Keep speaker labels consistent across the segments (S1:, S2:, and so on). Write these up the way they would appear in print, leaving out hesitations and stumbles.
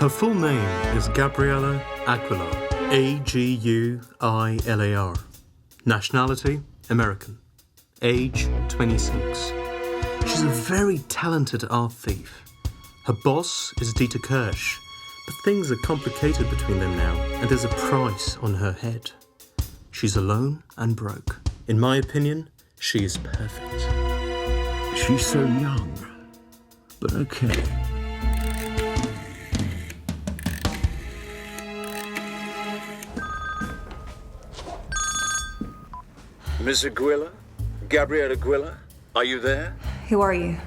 S1: Her full name is Gabriela Aguilar, Aguilar. Nationality, American. Age, 26. She's a very talented art thief. Her boss is Dieter Kirsch, but things are complicated between them now, and there's a price on her head. She's alone and broke. In my opinion, she is perfect.
S2: She's so young, but okay.
S3: Miss Aguilar? Gabriela Aguilar? Are you there?
S4: Who are you?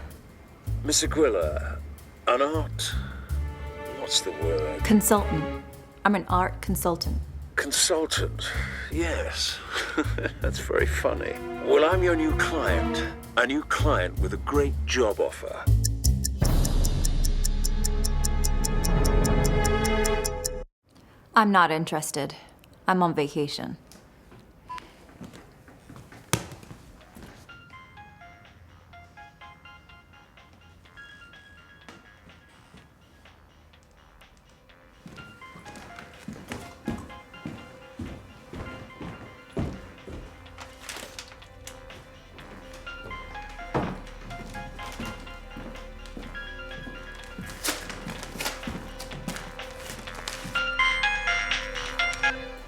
S3: Miss Aguilar, an art... what's the word?
S4: Consultant. I'm an art consultant.
S3: Consultant, yes. That's very funny. Well, I'm your new client. A new client with a great job offer.
S4: I'm not interested. I'm on vacation.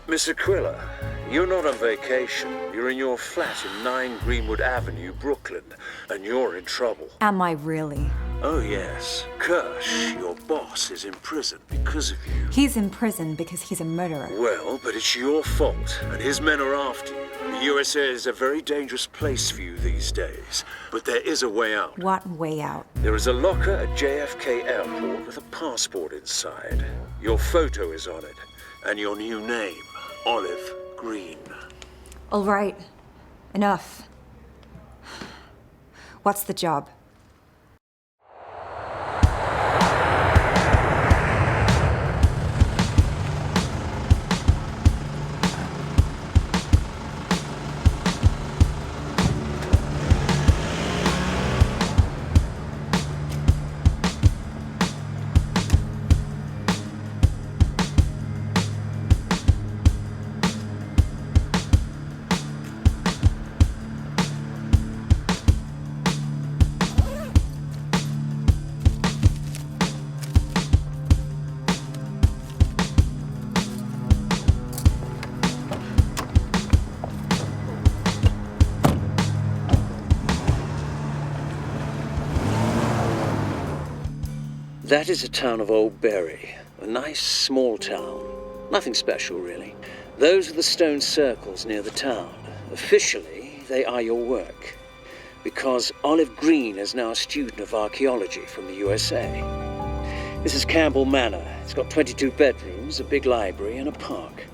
S3: Miss Aguilar, you're not on vacation. You're in your flat in 9 Greenwood Avenue, Brooklyn, and you're in trouble.
S4: Am I really?
S3: Oh, yes. Kirsch, your boss, is in prison because of you.
S4: He's in prison because he's a murderer.
S3: Well, but it's your fault, and his men are after you. The USA is a very dangerous place for you these days, but there is a way out.
S4: What way out?
S3: There is a locker at JFK Airport with a passport inside. Your photo is on it, and your new name, Olive Green.
S4: All right. Enough. What's the job?
S3: That is a town of Old Bury. A nice small town. Nothing special, really. Those are the stone circles near the town. Officially, they are your work. Because Olive Green is now a student of archaeology from the USA. This is Campbell Manor. It's got 22 bedrooms, a big library, and a park.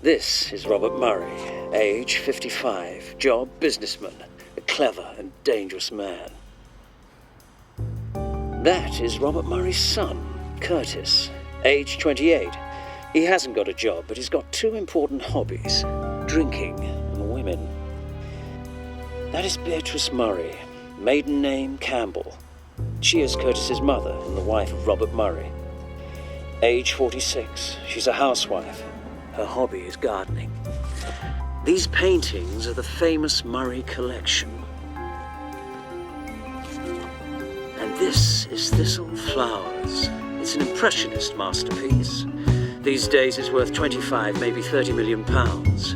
S3: This is Robert Murray, age 55, job businessman, a clever and dangerous man. That is Robert Murray's son, Curtis, age 28. He hasn't got a job, but he's got 2 important hobbies, drinking and women. That is Beatrice Murray, maiden name Campbell. She is Curtis's mother and the wife of Robert Murray. Age 46, she's a housewife. Her hobby is gardening. These paintings are the famous Murray collection. And this is Thistle Flowers. It's an impressionist masterpiece. These days it's worth 25, maybe 30 million pounds.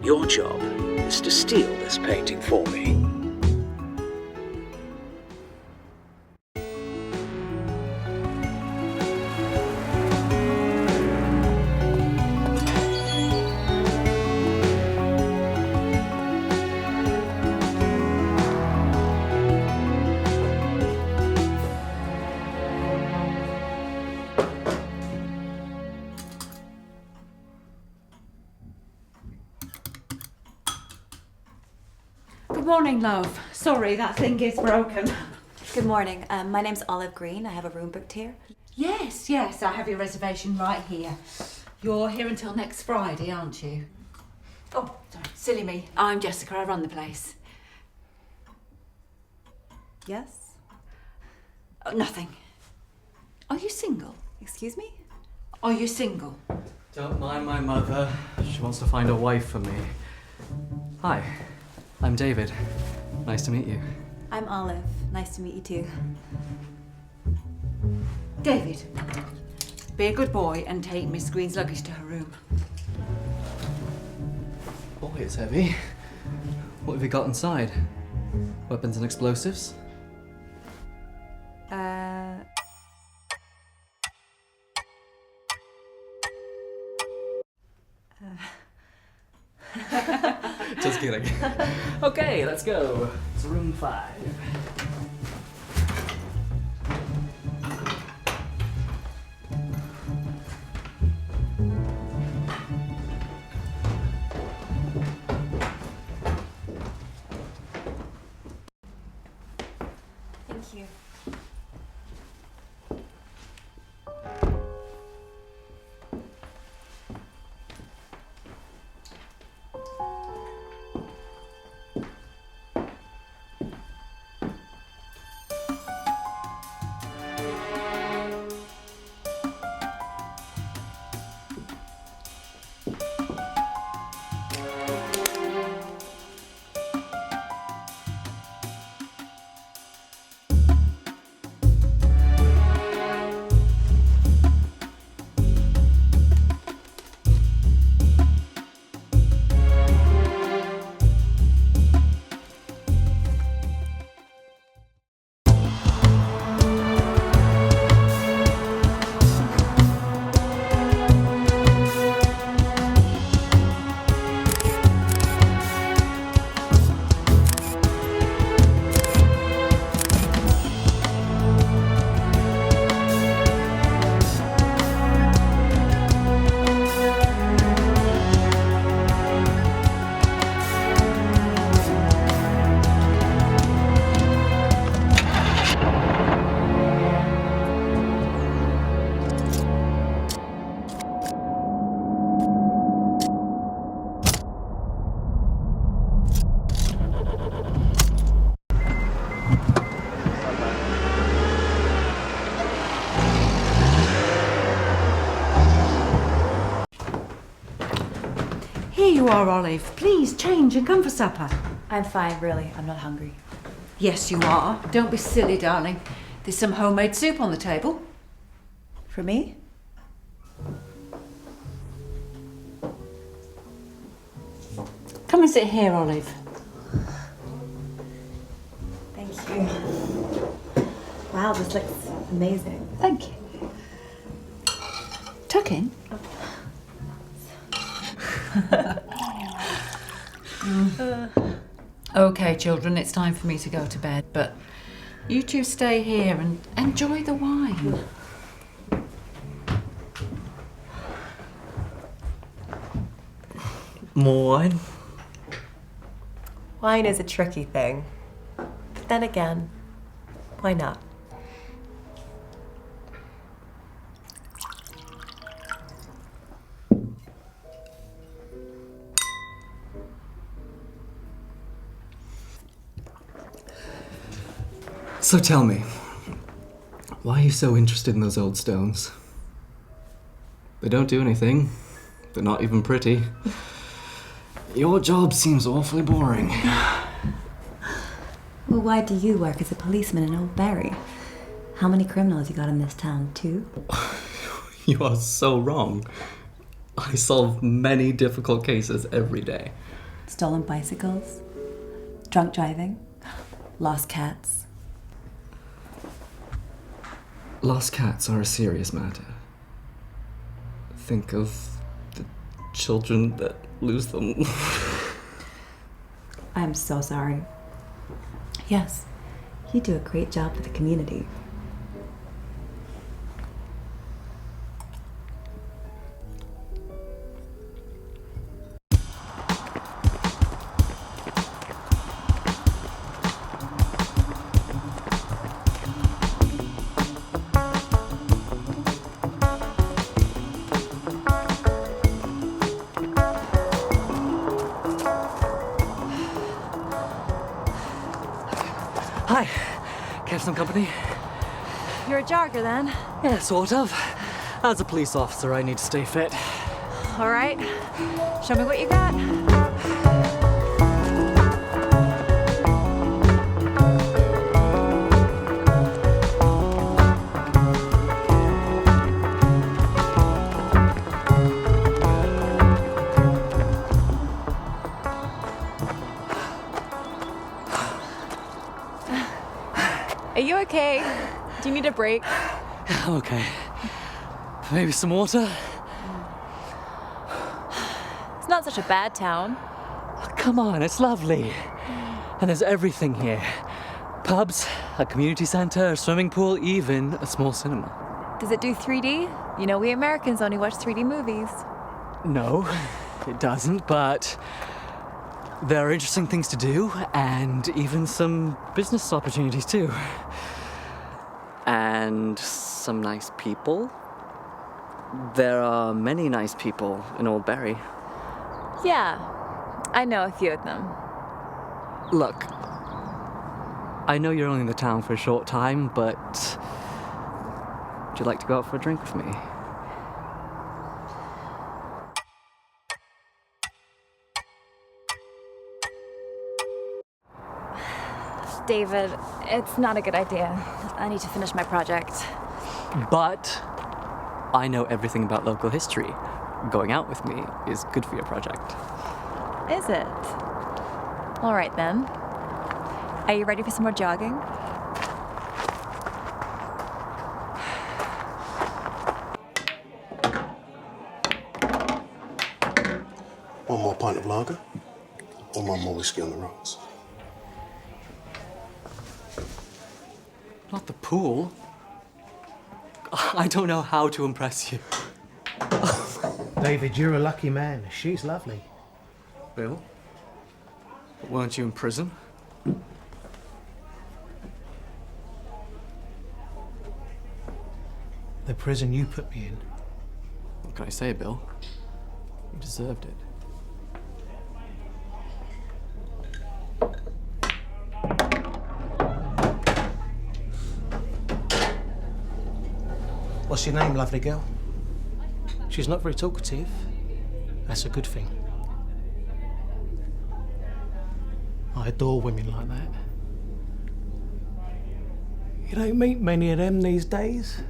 S3: Your job is to steal this painting for me.
S5: Good morning, love. Sorry, that thing is broken.
S4: Good morning. My name's Olive Green. I have a room booked here.
S5: Yes, I have your reservation right here. You're here until next Friday, aren't you? Oh, sorry, silly me. I'm Jessica, I run the place.
S4: Yes?
S5: Oh, nothing. Are you single?
S4: Excuse me?
S5: Are you single?
S6: Don't mind my mother. She wants to find a wife for me. Hi, I'm David. Nice to meet you.
S4: I'm Olive. Nice to meet you too.
S5: David, be a good boy and take Miss Green's luggage to her room.
S6: Boy, it's heavy. What have you got inside? Weapons and explosives? Just kidding. Okay, let's go. It's room 5.
S4: Thank you.
S5: Here you are, Olive. Please change and come for supper.
S4: I'm fine, really. I'm not hungry.
S5: Yes, you are. Don't be silly, darling. There's some homemade soup on the table.
S4: For me?
S5: Come and sit here, Olive.
S4: Thank you. Wow, this looks amazing.
S5: Thank you. Tuck in. Okay, children, it's time for me to go to bed, but you two stay here and enjoy the wine.
S6: More wine?
S7: Wine is a tricky thing. But then again, why not?
S6: So tell me, why are you so interested in those old stones? They don't do anything. They're not even pretty. Your job seems awfully boring.
S4: Well, why do you work as a policeman in Old Barry? How many criminals you got in this town, 2?
S6: You are so wrong. I solve many difficult cases every day.
S4: Stolen bicycles? Drunk driving? Lost cats?
S6: Lost cats are a serious matter. Think of the children that lose them.
S4: I'm so sorry. Yes, you do a great job for the community.
S6: Hi, can I have some company?
S8: You're a jogger then?
S6: Yeah, sort of. As a police officer, I need to stay fit.
S8: All right. Show me what you got. Are you okay? Do you need a break?
S6: Okay. Maybe some water?
S8: It's not such a bad town.
S6: Come on, it's lovely. And there's everything here. Pubs, a community centre, a swimming pool, even a small cinema.
S8: Does it do 3D? You know, we Americans only watch 3D movies.
S6: No, it doesn't, but there are interesting things to do, and even some business opportunities too. And some nice people. There are many nice people in Old Barry.
S8: Yeah, I know a few of them.
S6: Look, I know you're only in the town for a short time, but would you like to go out for a drink with me?
S8: David, it's not a good idea. I need to finish my project.
S6: But I know everything about local history. Going out with me is good for your project.
S8: Is it? All right then. Are you ready for some more jogging?
S9: One more pint of lager, or one more whiskey on the rocks.
S6: Not the pool. I don't know how to impress you.
S10: David, you're a lucky man. She's lovely.
S6: Bill? But weren't you in prison?
S10: The prison you put me in.
S6: What can I say, Bill? You deserved it.
S10: What's your name, lovely girl? She's not very talkative. That's a good thing. I adore women like that. You don't meet many of them these days.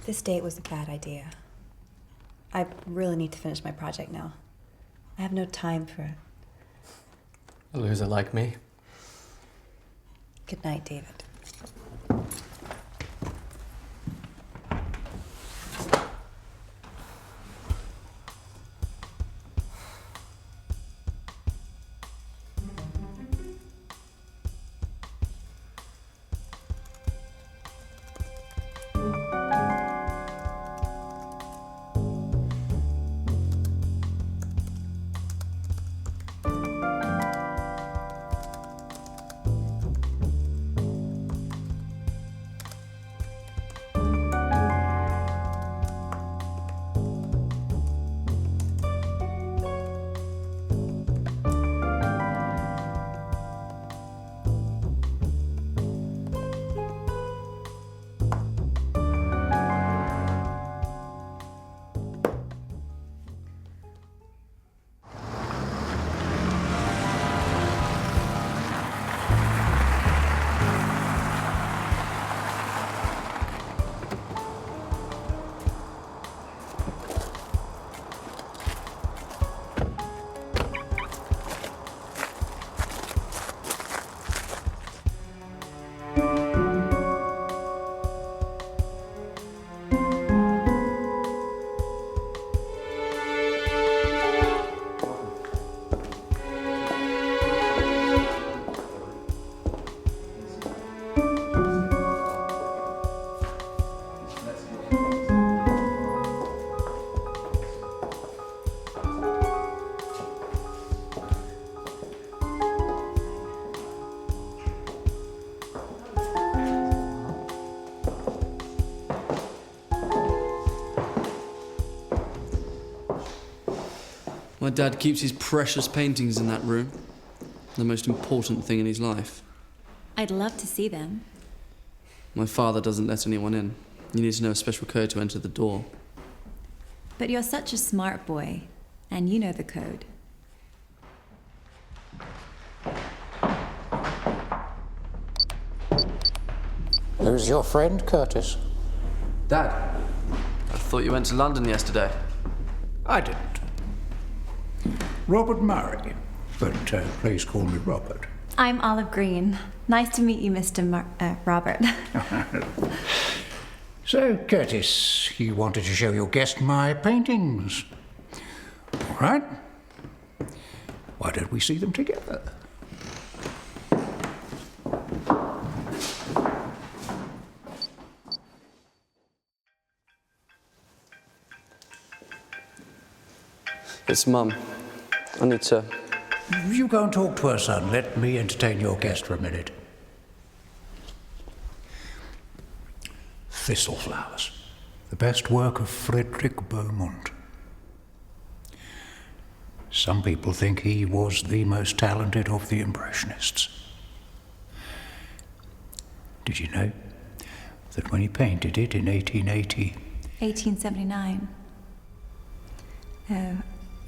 S4: This date was a bad idea. I really need to finish my project now. I have no time for it.
S6: A loser like me.
S4: Good night, David.
S11: My dad keeps his precious paintings in that room. The most important thing in his life.
S8: I'd love to see them.
S11: My father doesn't let anyone in. You need to know a special code to enter the door.
S8: But you're such a smart boy, and you know the code.
S12: Who's your friend, Curtis?
S11: Dad, I thought you went to London yesterday.
S12: I didn't. Robert Murray, but please call me Robert.
S8: I'm Olive Green. Nice to meet you, Mr. Robert.
S12: So, Curtis, you wanted to show your guest my paintings. All right. Why don't we see them together?
S11: It's Mum. I need to...
S12: You go and talk to her, son. Let me entertain your guest for a minute. Thistle Flowers, the best work of Frederick Beaumont. Some people think he was the most talented of the Impressionists. Did you know that when he painted it in 1880...
S8: 1879. Oh,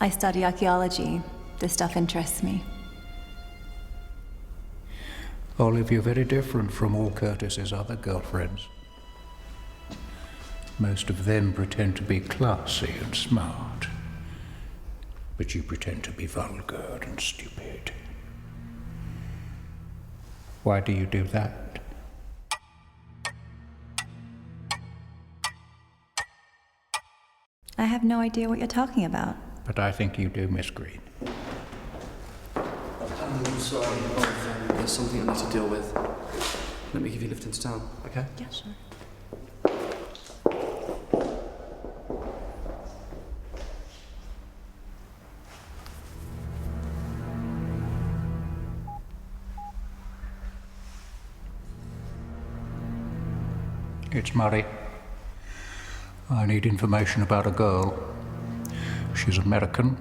S8: I study archaeology. This stuff interests me.
S12: Olive, you're very different from all Curtis's other girlfriends. Most of them pretend to be classy and smart, but you pretend to be vulgar and stupid. Why do you do that?
S8: I have no idea what you're talking about.
S12: But I think you do, Miss Green.
S11: I'm sorry, Olive. There's something I need to deal with. Let me give you a lift into town, okay?
S8: Yeah, sure.
S12: It's Murray. I need information about a girl. She's American.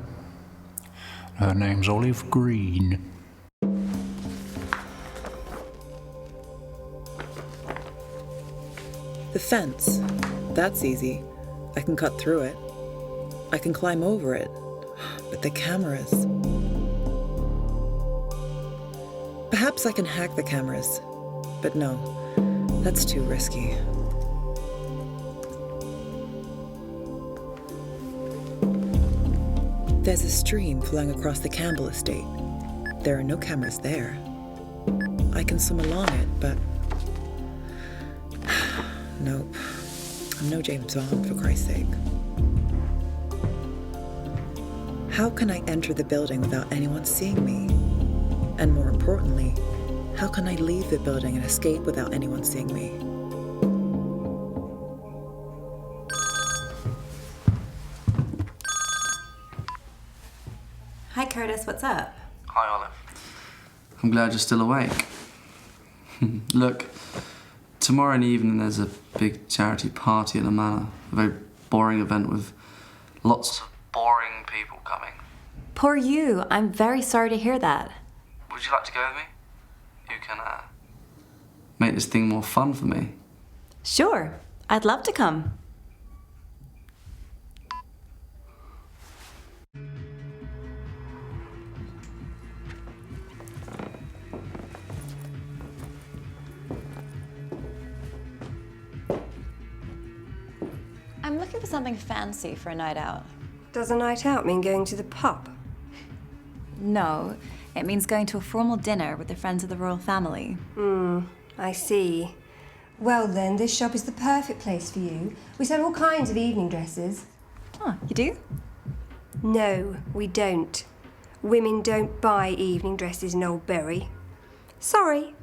S12: Her name's Olive Green.
S13: The fence. That's easy. I can cut through it. I can climb over it. But the cameras. Perhaps I can hack the cameras. But no, that's too risky. There's a stream flowing across the Campbell estate. There are no cameras there. I can swim along it, but... Nope. I'm no James Bond, for Christ's sake. How can I enter the building without anyone seeing me? And more importantly, how can I leave the building and escape without anyone seeing me?
S8: Hi, Curtis. What's up?
S11: Hi, Olive. I'm glad you're still awake. Look, tomorrow evening there's a big charity party at the Manor. A very boring event with lots of boring people coming.
S8: Poor you. I'm very sorry to hear that.
S11: Would you like to go with me? You can make this thing more fun for me.
S8: Sure. I'd love to come. I'm looking for something fancy for a night out.
S14: Does a night out mean going to the pub?
S8: No, it means going to a formal dinner with the friends of the royal family.
S14: I see. Well then, this shop is the perfect place for you. We sell all kinds of evening dresses.
S8: Oh, you do?
S14: No, we don't. Women don't buy evening dresses in Old Bury. Sorry.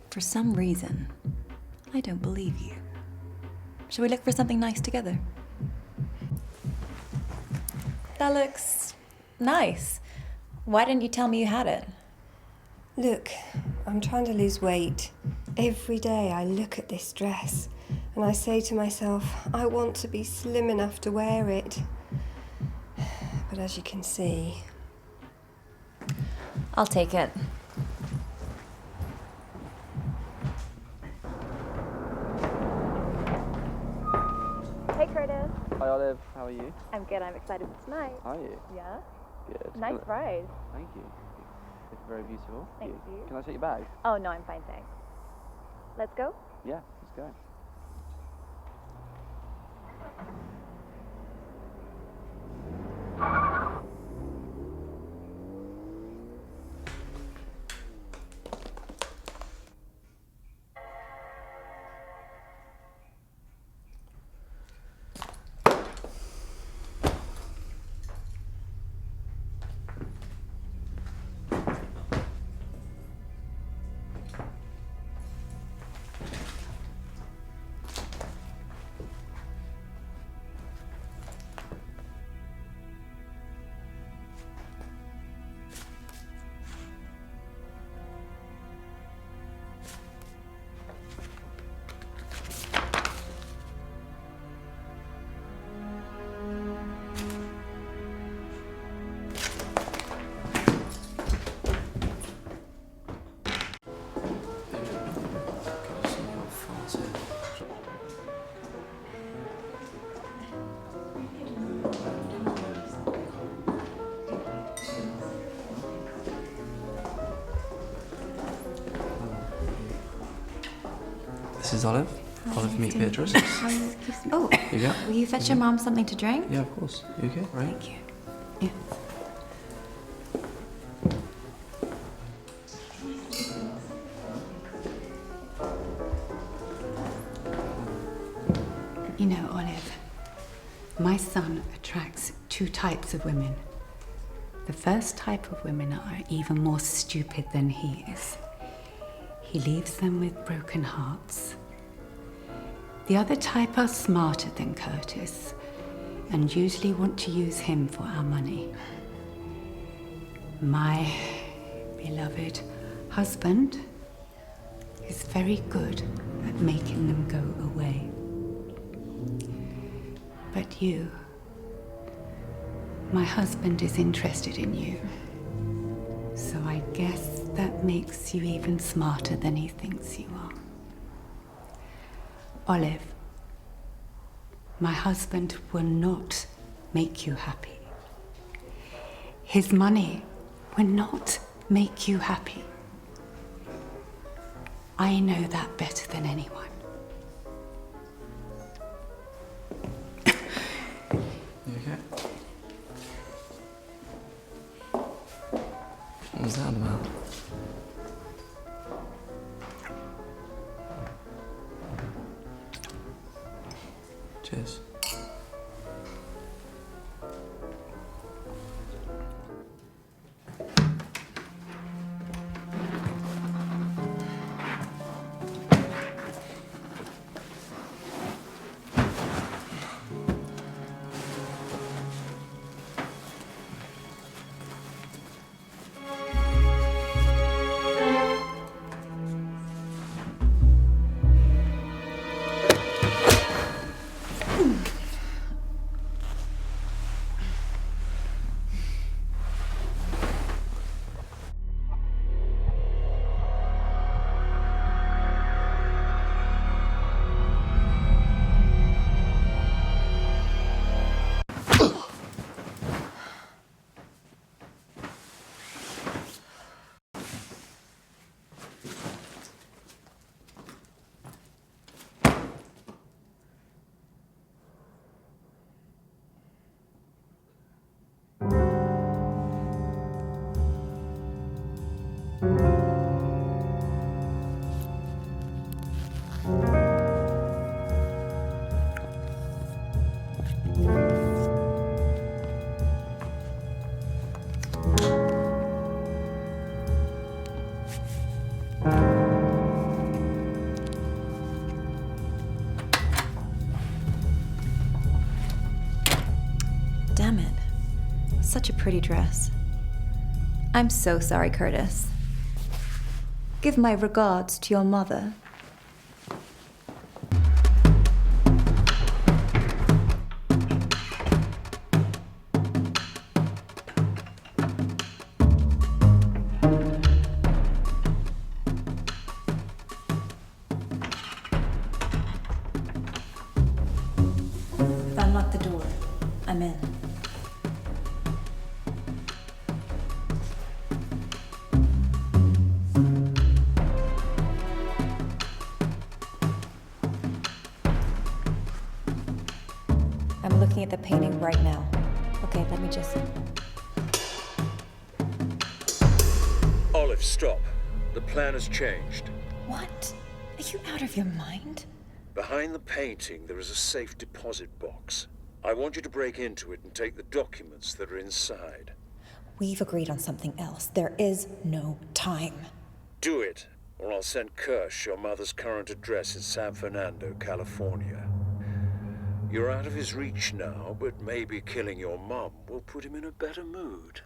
S8: For some reason, I don't believe you. Shall we look for something nice together? That looks nice. Why didn't you tell me you had it?
S14: Look, I'm trying to lose weight. Every day I look at this dress and I say to myself, I want to be slim enough to wear it. But as you can see...
S8: I'll take it. Hey, Curtis.
S11: Hi, Olive. How are you?
S8: I'm good. I'm excited for tonight.
S11: Are you?
S8: Yeah?
S11: Good.
S8: Nice bride.
S11: Thank you. It's very beautiful.
S8: Thank you.
S11: Can I take your bag?
S8: Oh, no, I'm fine, thanks. Let's go?
S11: Yeah, let's go. This is Olive. Olive, meet Beatrice.
S15: Oh,
S11: You go.
S15: will you fetch your mom something to drink?
S11: Yeah, of course. You okay? Right?
S15: Thank you. Yeah. You know, Olive, my son attracts two types of women. The first type of women are even more stupid than he is. He leaves them with broken hearts. The other type are smarter than Curtis and usually want to use him for our money. My beloved husband is very good at making them go away. But you, my husband is interested in you. So I guess that makes you even smarter than he thinks you are. Olive, my husband will not make you happy. His money will not make you happy. I know that better than anyone.
S11: You okay? What was that about? Cheers.
S15: Damn it. Such a pretty dress. I'm so sorry, Curtis.
S4: Give my regards to your mother. Unlock the door. I'm in. I'm looking at the painting right now. Okay, let me just...
S16: Olive, stop. The plan has changed.
S4: What? Are you out of your mind?
S16: Behind the painting, there is a safe deposit box. I want you to break into it and take the documents that are inside.
S4: We've agreed on something else. There is no time.
S16: Do it, or I'll send Kirsch your mother's current address in San Fernando, California. You're out of his reach now, but maybe killing your mom will put him in a better mood.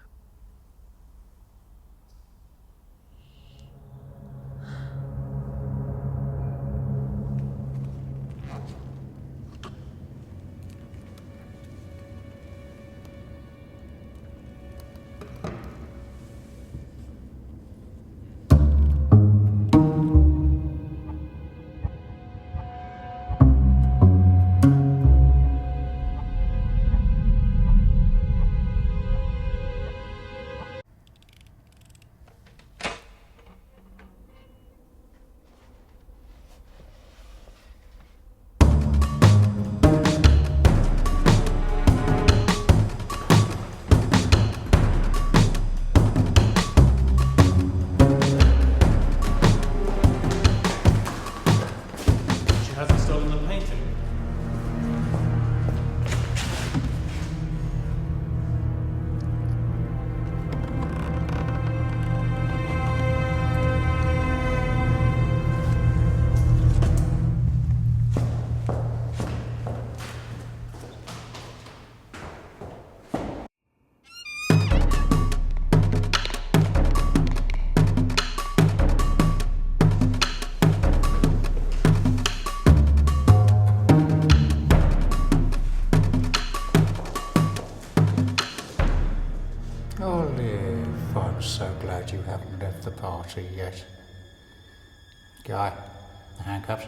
S12: Olive, I'm so glad you haven't left the party yet. Guy, the handcuffs.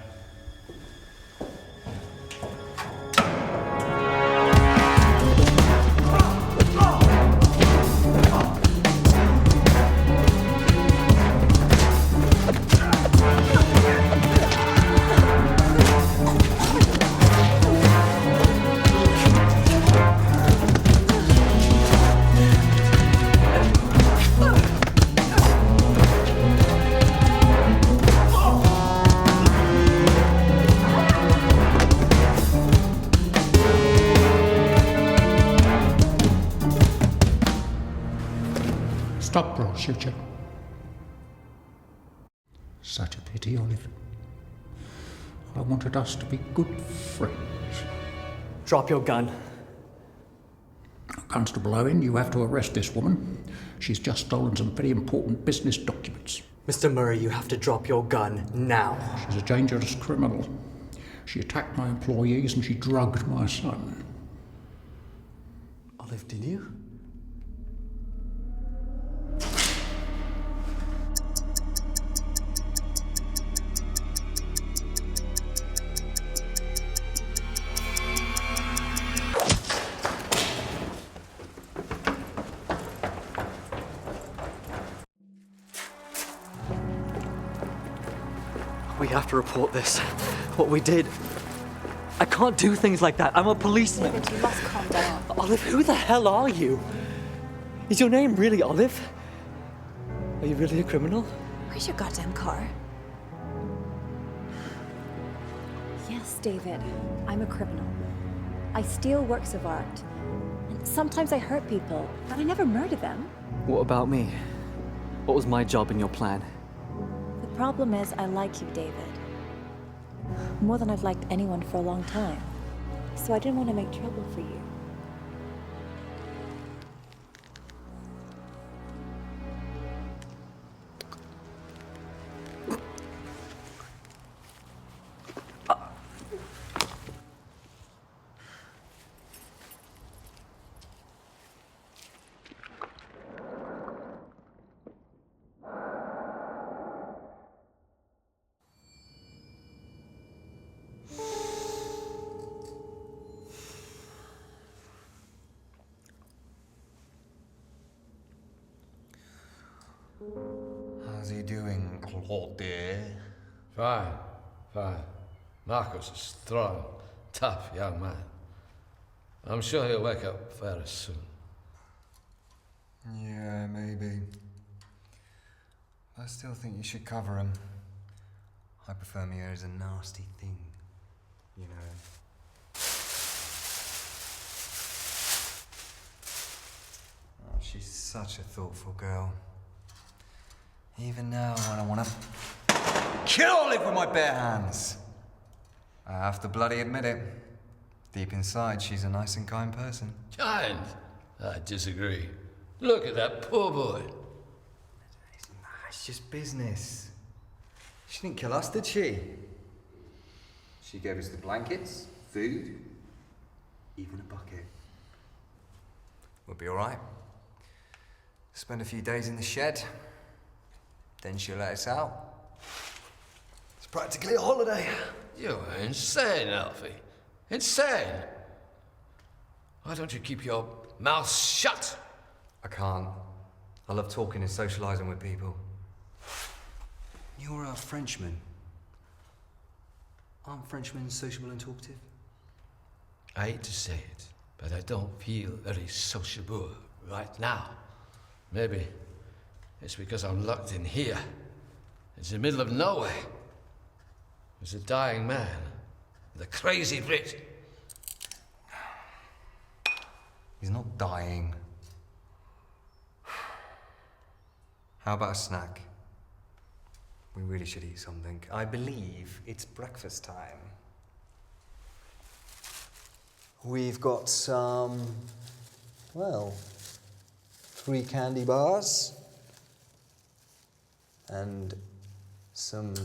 S12: Stop, or I'll shoot you. Such a pity, Olive. I wanted us to be good friends.
S6: Drop your gun.
S12: Constable Owen, you have to arrest this woman. She's just stolen some very important business documents.
S6: Mr. Murray, you have to drop your gun now.
S12: She's a dangerous criminal. She attacked my employees and she drugged my son.
S6: Olive, did you? We have to report this. What we did. I can't do things like that. I'm a policeman.
S4: David, you must calm down.
S6: Olive, who the hell are you? Is your name really Olive? Are you really a criminal?
S4: Where's your goddamn car? Yes, David, I'm a criminal. I steal works of art. And sometimes I hurt people, but I never murder them.
S6: What about me? What was my job in your plan?
S4: The problem is I like you, David. More than I've liked anyone for a long time. So I didn't want to make trouble for you.
S17: little hot there?
S18: Fine, fine. Marco's a strong, tough young man. I'm sure he'll wake up very soon.
S19: Yeah, maybe. I still think you should cover him. Hypothermia is a nasty thing, you know. Oh, she's such a thoughtful girl. Even now, when I want to kill Olive with my bare hands, I have to bloody admit it. Deep inside, she's a nice and kind person.
S18: Kind? I disagree. Look at that poor boy.
S19: It's just business. She didn't kill us, did she? She gave us the blankets, food, even a bucket. We'll be all right. Spend a few days in the shed, then she'll let us out. It's practically a holiday.
S18: You're insane, Alfie. Insane! Why don't you keep your mouth shut?
S19: I can't. I love talking and socialising with people. You're a Frenchman. Aren't Frenchmen sociable and talkative?
S18: I hate to say it, but I don't feel very sociable right now. Maybe it's because I'm locked in here. It's the middle of nowhere. There's a dying man. The crazy Brit.
S19: He's not dying. How about a snack? We really should eat something. I believe it's breakfast time. We've got some, well, 3 candy bars and some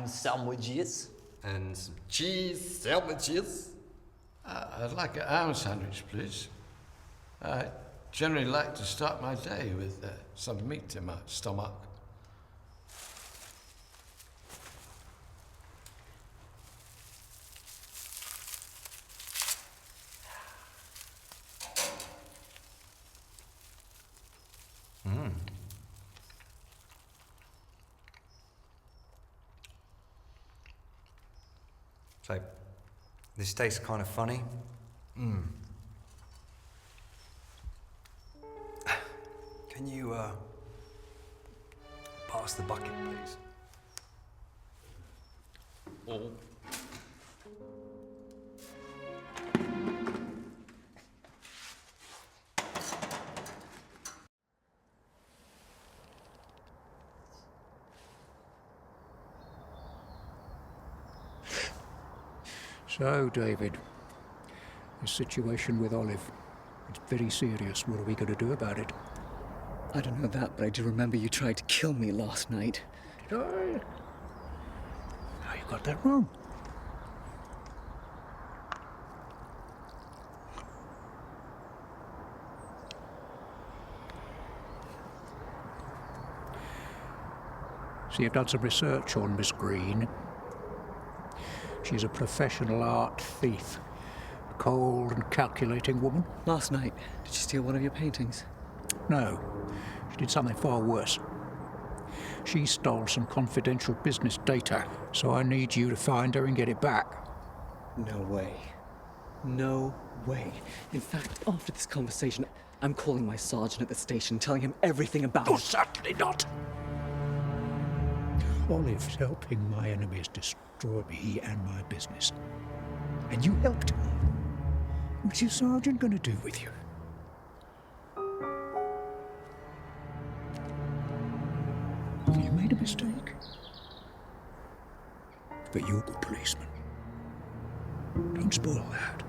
S19: sandwiches. And some cheese sandwiches.
S18: I'd like an ham sandwich, please. I generally like to start my day with some meat in my stomach.
S19: So, this tastes kind of funny. Can you, pass the bucket, please?
S18: Oh.
S12: So, David, the situation with Olive, it's very serious. What are we going to do about it?
S6: I don't know that, but I do remember you tried to kill me last night.
S12: Did I? No, you got that wrong. See, I've done some research on Miss Green. She's a professional art thief. A cold and calculating woman.
S6: Last night, did she steal one of your paintings?
S12: No, she did something far worse. She stole some confidential business data, so I need you to find her and get it back.
S6: No way. No way. In fact, after this conversation, I'm calling my sergeant at the station, telling him everything about
S12: Oh,
S6: it.
S12: certainly not! Olive's helping my enemies destroy me and my business. And you helped her. What's your sergeant going to do with you? You made a mistake. But you're a good policeman. Don't spoil that.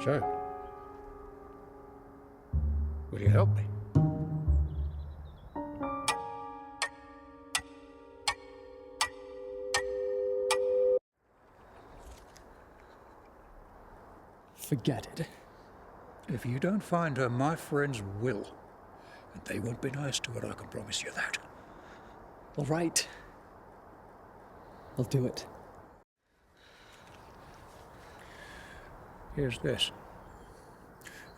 S12: So, will you help me?
S6: Forget it.
S12: If you don't find her, my friends will. And they won't be nice to her, I can promise you that.
S6: All right. I'll do it.
S12: Here's this.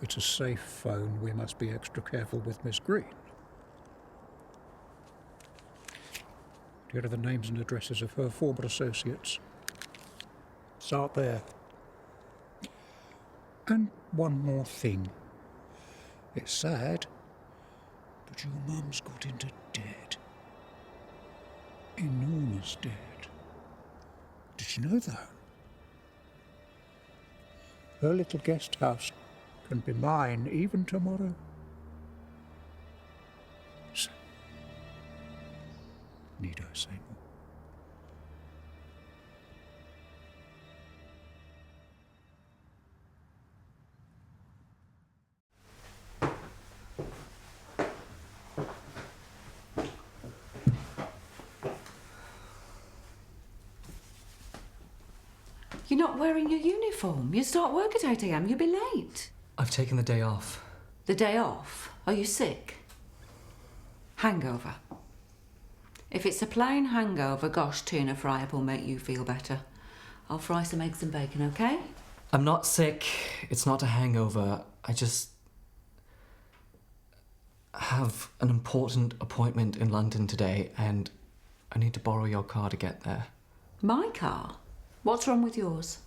S12: It's a safe phone. We must be extra careful with Miss Green. Here are the names and addresses of her former associates. Start there. And one more thing. It's sad, but your mum's got into debt. Enormous debt. Did you know that? Her little guest house can be mine even tomorrow. So, need I say more?
S5: You're not wearing your uniform. You start work at 8 a.m. You'll be late.
S6: I've taken the day off.
S5: The day off? Are you sick? Hangover. If it's a plain hangover, gosh, tuna fry up will make you feel better. I'll fry some eggs and bacon, okay?
S6: I'm not sick. It's not a hangover. I just have an important appointment in London today and I need to borrow your car to get there.
S5: My car? What's wrong with yours?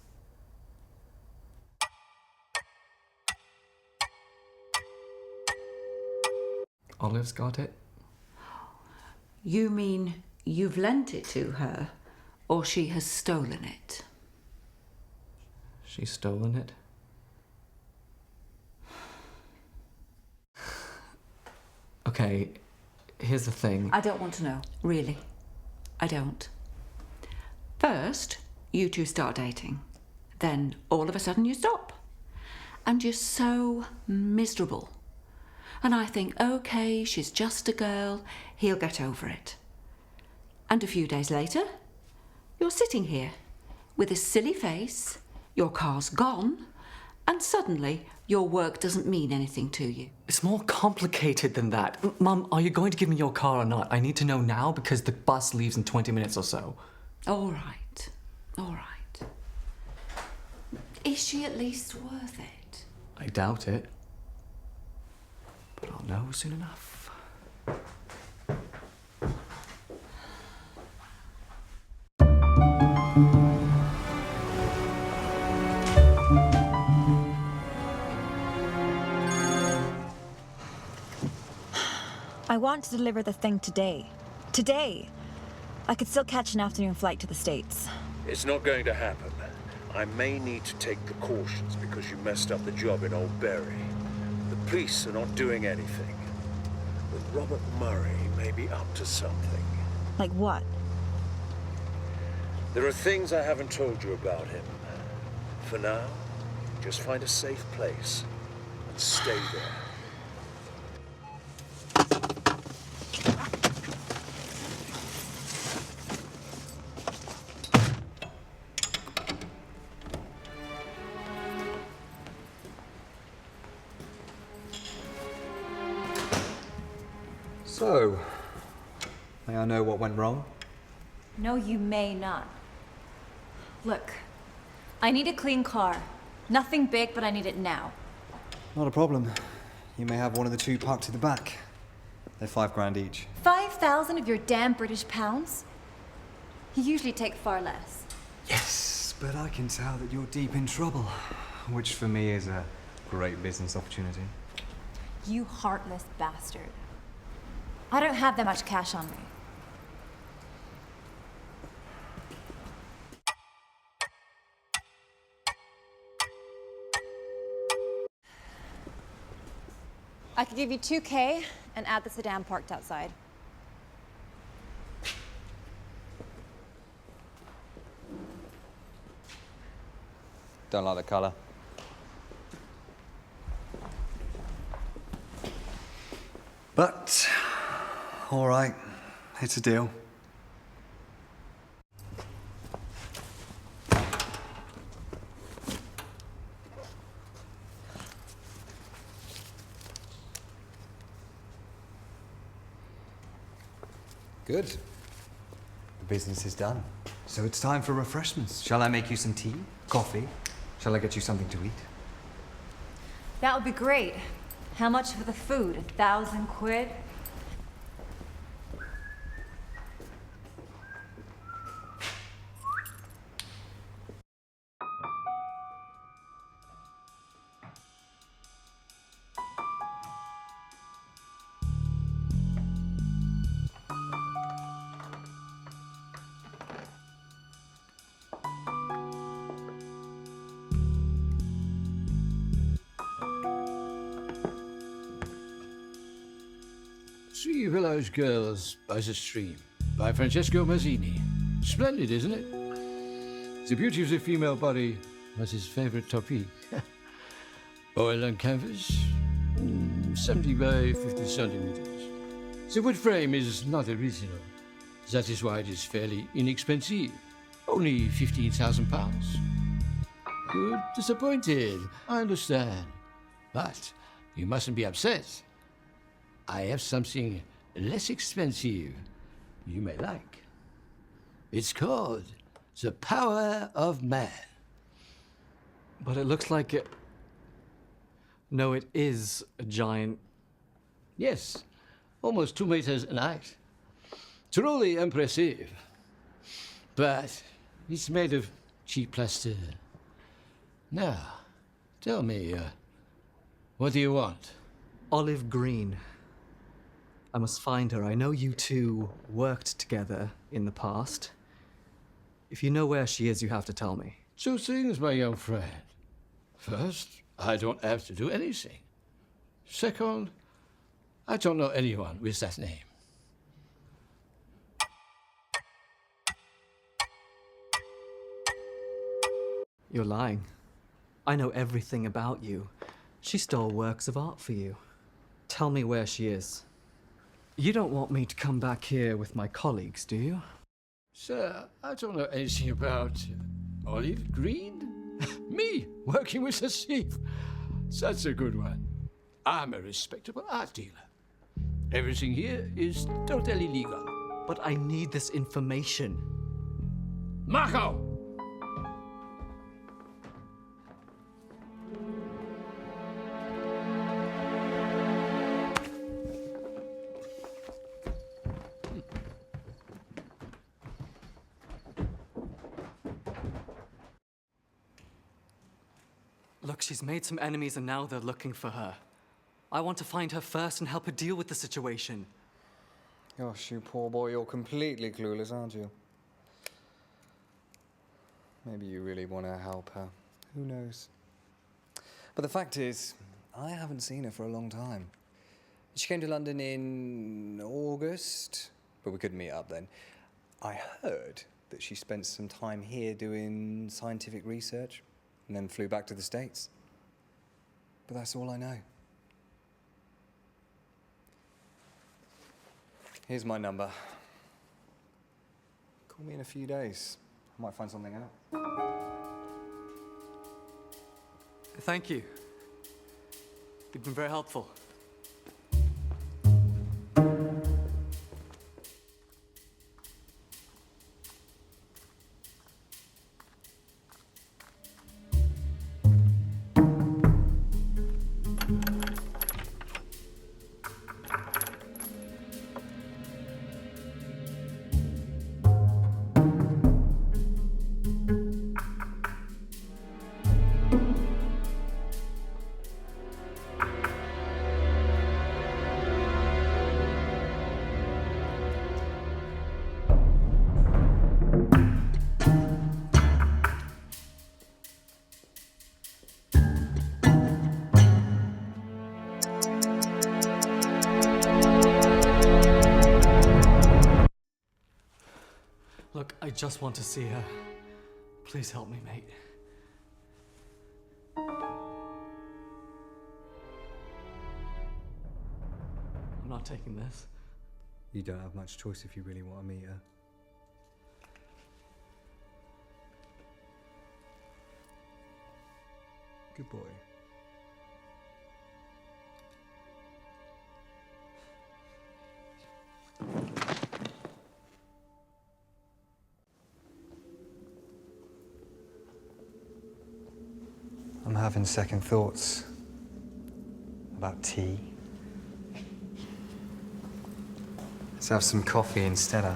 S6: Olive's got it.
S5: You mean you've lent it to her, or she has stolen it?
S6: She's stolen it. Okay, here's the thing.
S5: I don't want to know, really. I don't. First, you two start dating. Then, all of a sudden, you stop. And you're so miserable. And I think, okay, she's just a girl, he'll get over it. And a few days later, you're sitting here with a silly face, your car's gone, and suddenly your work doesn't mean anything to you.
S6: It's more complicated than that. Mum, are you going to give me your car or not? I need to know now because the bus leaves in 20 minutes or so.
S5: All right, all right. Is she at least worth it?
S6: I doubt it. But I'll know soon enough.
S4: I want to deliver the thing today. Today! I could still catch an afternoon flight to the States.
S16: It's not going to happen. I may need to take precautions because you messed up the job in Old Bury. The police are not doing anything. But Robert Murray may be up to something.
S4: Like what?
S16: There are things I haven't told you about him. For now, just find a safe place and stay there.
S19: So, may I know what went wrong?
S4: No, you may not. Look, I need a clean car. Nothing big, but I need it now.
S19: Not a problem. You may have one of the two parked to the back. They're £5 each.
S4: 5,000 of your damn British pounds? You usually take far less.
S19: Yes, but I can tell that you're deep in trouble, which for me is a great business opportunity.
S4: You heartless bastard. I don't have that much cash on me. I could give you 2K and add the sedan parked outside.
S19: Don't like the colour. But, all right, it's a deal. Good. The business is done. So it's time for refreshments. Shall I make you some tea? Coffee? Shall I get you something to eat?
S8: That would be great. How much for the food? 1,000 quid?
S18: Three Village Girls by the Stream by Francesco Mazzini. Splendid, isn't it? The beauty of the female body was his favorite topic. Oil on canvas, 70 by 50 centimeters. The wood frame is not original. That is why it is fairly inexpensive. Only £15,000. You're disappointed, I understand. But you mustn't be upset. I have something less expensive you may like. It's called The Power of Man.
S6: But it looks like it... No, it is a giant...
S18: Yes, almost 2 meters in height. Truly impressive. But it's made of cheap plaster. Now, tell me, what do you want?
S6: Olive Green. I must find her. I know you two worked together in the past. If you know where she is, you have to tell me.
S18: 2 things, my young friend. First, I don't have to do anything. Second, I don't know anyone with that name.
S6: You're lying. I know everything about you. She stole works of art for you. Tell me where she is. You don't want me to come back here with my colleagues, do you?
S18: Sir, I don't know anything about Olive Green. Me, working with a thief. That's a good one. I'm a respectable art dealer. Everything here is totally legal.
S6: But I need this information.
S18: Marco!
S6: Look, she's made some enemies and now they're looking for her. I want to find her first and help her deal with the situation.
S19: Gosh, you poor boy, you're completely clueless, aren't you? Maybe you really want to help her. Who knows? But the fact is, I haven't seen her for a long time. She came to London in August, but we couldn't meet up then. I heard that she spent some time here doing scientific research and then flew back to the States. But that's all I know. Here's my number. Call me in a few days. I might find something out.
S6: Thank you. You've been very helpful. Look, I just want to see her. Please help me, mate. I'm not taking this.
S19: You don't have much choice if you really want to meet her. Good boy. I'm having second thoughts. about tea? Let's have some coffee instead, huh?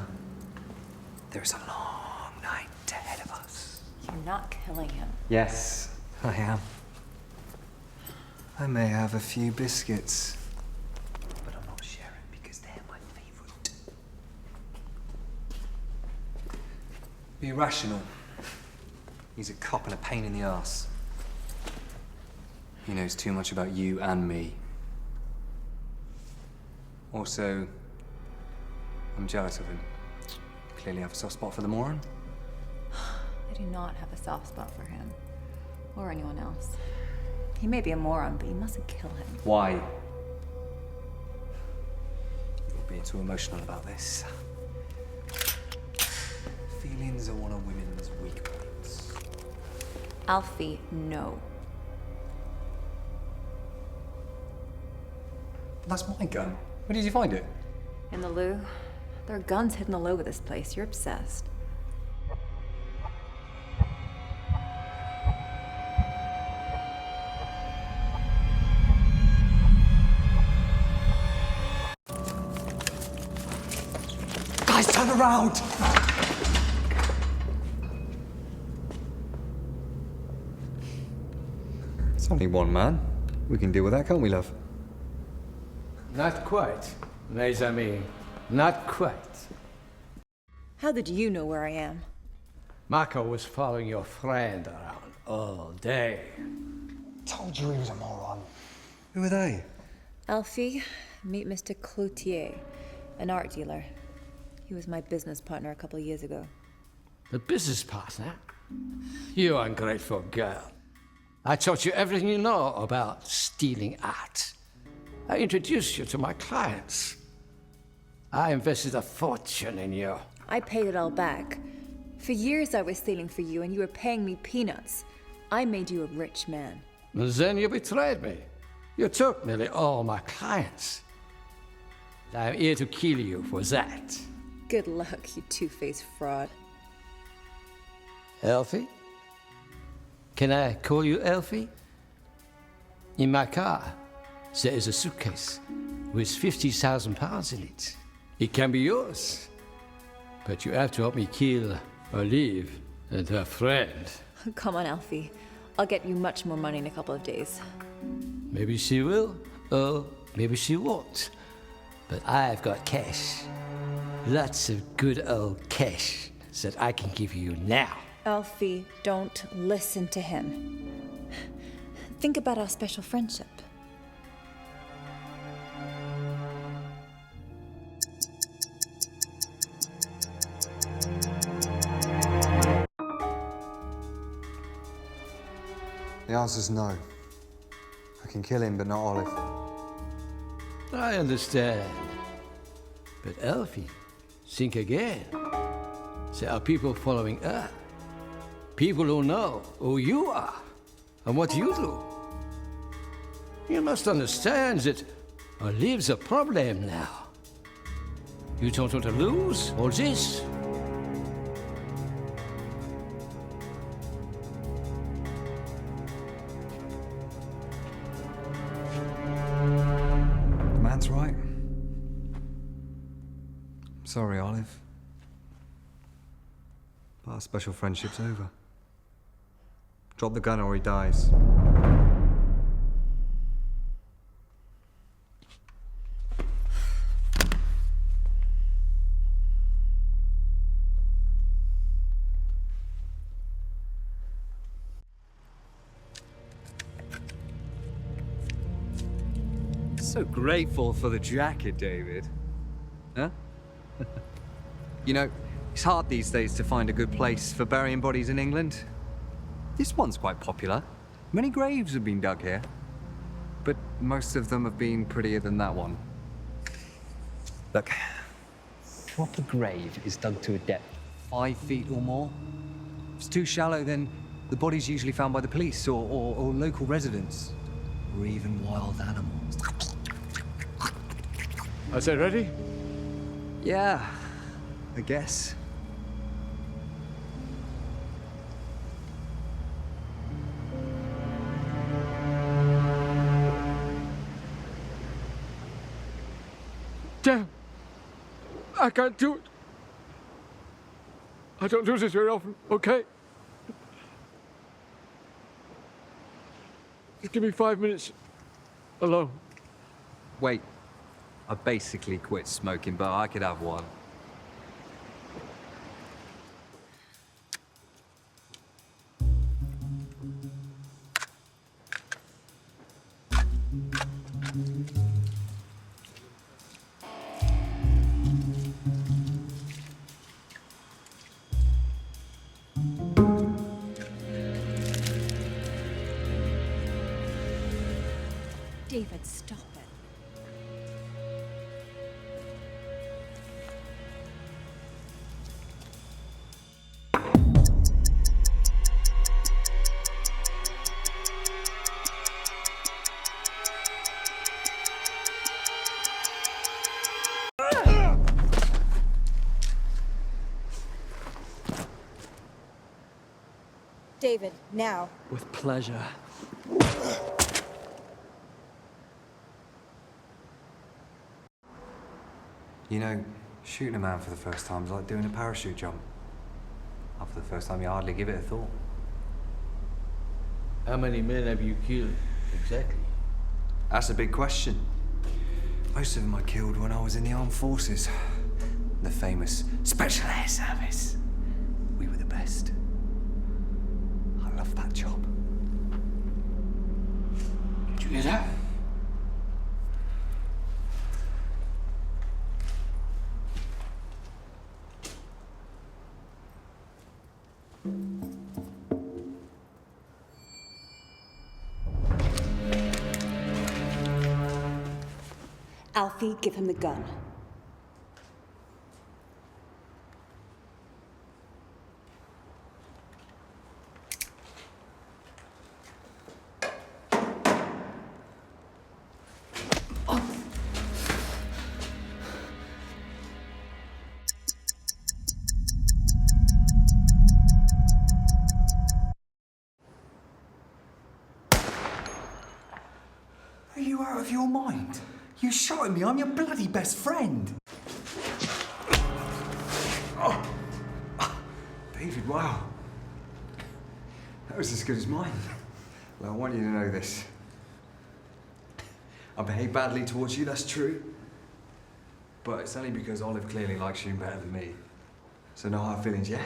S19: There's a long night ahead of us.
S8: You're not killing him.
S19: Yes, I am. I may have a few biscuits, but I'm not sharing because they're my favourite. Be rational. He's a cop and a pain in the arse. He knows too much about you and me. Also, I'm jealous of him. Clearly have a soft spot for the moron.
S8: I do not have a soft spot for him. Or anyone else. He may be a moron, but you mustn't kill him.
S19: Why? You're being too emotional about this. Feelings are one of women's weak points.
S8: Alfie, no.
S19: That's my gun. Where did you find it?
S8: In the loo. There are guns hidden all over this place. You're obsessed.
S19: Guys, turn around! It's only one man. We can deal with that, can't we, love?
S18: Not quite, mes amis. Not quite.
S8: How did you know where I am?
S18: Mako was following your friend around all day.
S19: Told you he was a moron. Who are they?
S8: Alfie, meet Mr. Cloutier, an art dealer. He was my business partner a couple of years ago.
S18: The business partner? You ungrateful girl. I taught you everything you know about stealing art. I introduced you to my clients. I invested a fortune in you.
S8: I paid it all back. For years I was stealing for you and you were paying me peanuts. I made you a rich man.
S18: Then you betrayed me. You took nearly all my clients. I'm here to kill you for that.
S8: Good luck, you two-faced fraud.
S18: Elfie? Can I call you Elfie? In my car, there is a suitcase with £50,000 in it. It can be yours. But you have to help me kill Olive and her friend.
S8: Come on, Alfie. I'll get you much more money in a couple of days.
S18: Maybe she will, or maybe she won't. But I've got cash. Lots of good old cash that I can give you now.
S8: Alfie, don't listen to him. Think about our special friendship.
S19: The answer's no. I can kill him, but not Olive.
S18: I understand. But Elfie, think again. There are people following her. People who know who you are and what you do. You must understand that Olive's a problem now. You don't want to lose all this.
S19: The man's right. Sorry, Olive. But our special friendship's over. Drop the gun or he dies. So grateful for the jacket, David. Huh? You know, it's hard these days to find a good place for burying bodies in England. This one's quite popular. Many graves have been dug here. But most of them have been prettier than that one. Look, proper grave is dug to a depth 5 feet or more. If it's too shallow, then the body's usually found by the police or local residents. Or even wild animals.
S18: Is that ready?
S19: Yeah, I guess.
S17: Damn. I can't do it. I don't do this very often, okay? Just give me 5 minutes alone.
S19: Wait, I basically quit smoking, but I could have one.
S4: David, stop it. David, now.
S10: With pleasure.
S19: You know, shooting a man for the first time is like doing a parachute jump. After the first time, you hardly give it a thought.
S18: How many men have you killed, exactly?
S19: That's a big question. Most of them I killed when I was in the armed forces. The famous Special Air Service. We were the best. I loved that job.
S18: Did you hear that?
S4: Alfie, give him the gun.
S19: Are you out of your mind? You shot at me, I'm your bloody best friend. David, wow. That was as good as mine. Well, I want you to know this. I behaved badly towards you, that's true. But it's only because Olive clearly likes you better than me. So no hard feelings, yeah?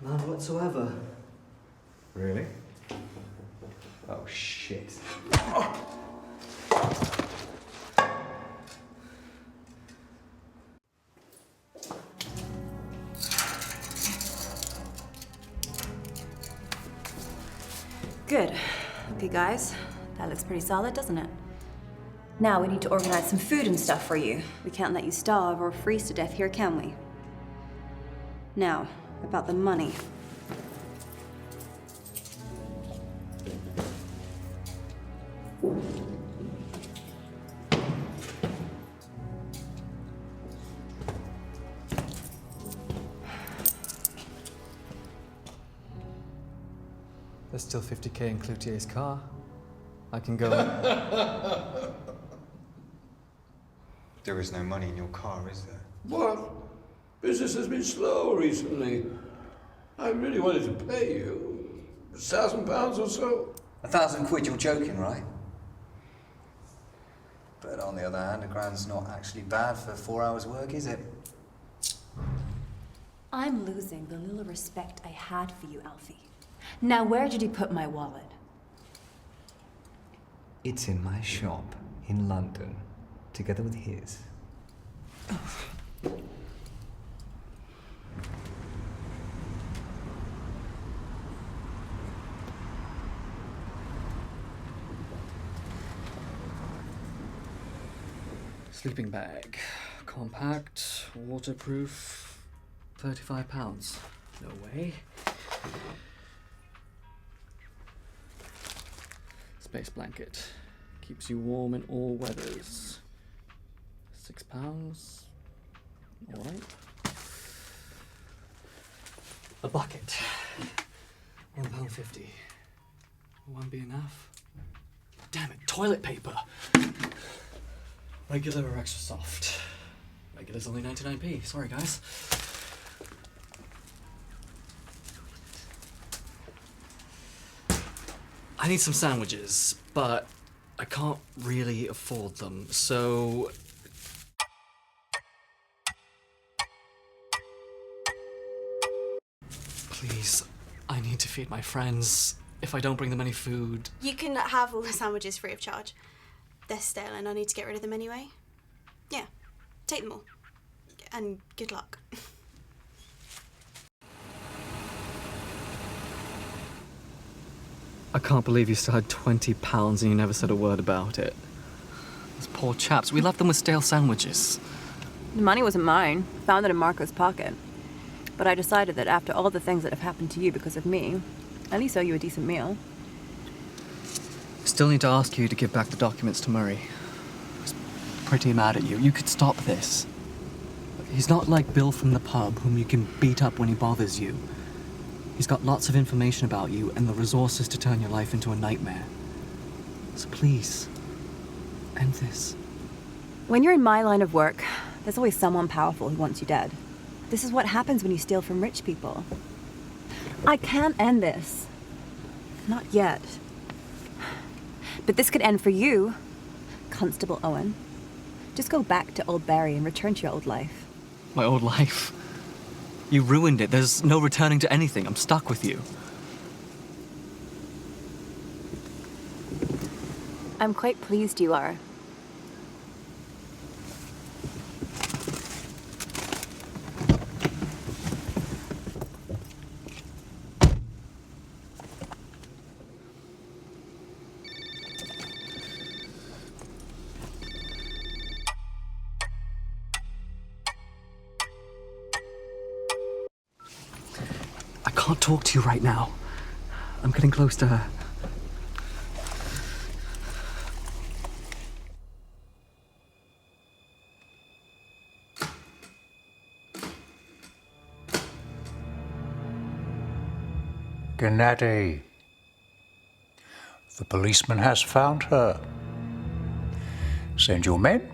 S6: None whatsoever.
S19: Really? Oh, shit.
S8: Good. Okay, guys. That looks pretty solid, doesn't it? Now we need to organize some food and stuff for you. We can't let you starve or freeze to death here, can we? Now, about the money.
S6: There's still 50k in Cloutier's car. I can go.
S19: There is no money in your car, is there?
S18: What? Business has been slow recently. I really wanted to pay you. £1,000 or so.
S19: £1,000 you're joking, right? But on the other hand, £1,000's not actually bad for 4 hours work, is it?
S8: I'm losing the little respect I had for you, Alfie. Now, where did you put my wallet?
S19: It's in my shop in London, together with his.
S6: Sleeping bag. Compact, waterproof, £35. No way. Space blanket. Keeps you warm in all weathers. £6. Alright. A bucket. £1.50. Will one be enough? damn it, toilet paper. Regular or extra soft? Regular's only 99p. Sorry, guys. I need some sandwiches, but I can't really afford them, so... Please, I need to feed my friends. If I don't bring them any food...
S20: You can have all the sandwiches free of charge. They're stale and I need to get rid of them anyway. Yeah, take them all. And good luck.
S6: I can't believe you still had £20 and you never said a word about it. Those poor chaps, we left them with stale sandwiches.
S8: The money wasn't mine. Found it in Marco's pocket. But I decided that after all the things that have happened to you because of me, at least owe you a decent meal.
S6: Still need to ask you to give back the documents to Murray. He's pretty mad at you. You could stop this. He's not like Bill from the pub, whom you can beat up when he bothers you. He's got lots of information about you and the resources to turn your life into a nightmare. So please, end this.
S8: When you're in my line of work, there's always someone powerful who wants you dead. This is what happens when you steal from rich people. I can't end this. Not yet. But this could end for you, Constable Owen. Just go back to Old Barry and return to your old life.
S6: My old life? You ruined it. There's no returning to anything. I'm stuck with you.
S8: I'm quite pleased you are.
S6: I can't talk to you right now. I'm getting close to her.
S12: Gennady. The policeman has found her. Send your men?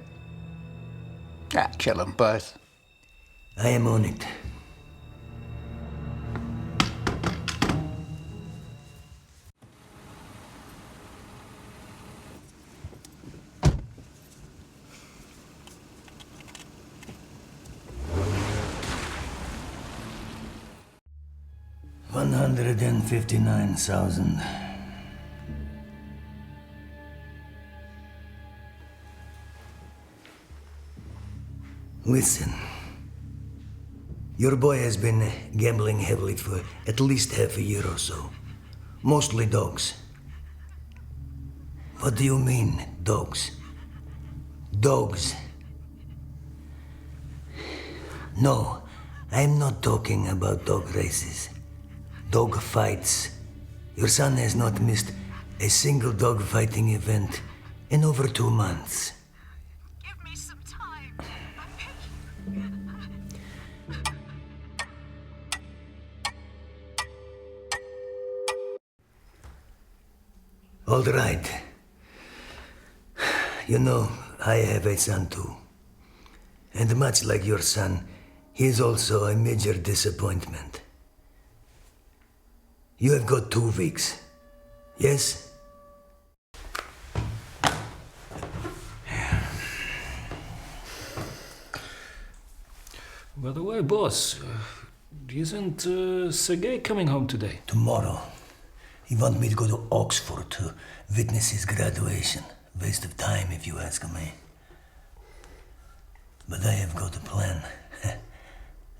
S12: Kill them both.
S21: I am on it. $159,000. Listen, your boy has been gambling heavily for at least half a year or so. Mostly dogs. What do you mean, dogs? Dogs. No, I'm not talking about dog races. Dog fights. Your son has not missed a single dog fighting event in over 2 months.
S20: Give me some time.
S21: All right. You know, I have a son too. And much like your son, he is also a major disappointment. You have got 2 weeks. Yes?
S22: By the way, boss, isn't Sergei coming home today?
S21: Tomorrow. He wants me to go to Oxford to witness his graduation. Waste of time, if you ask me. But I have got a plan.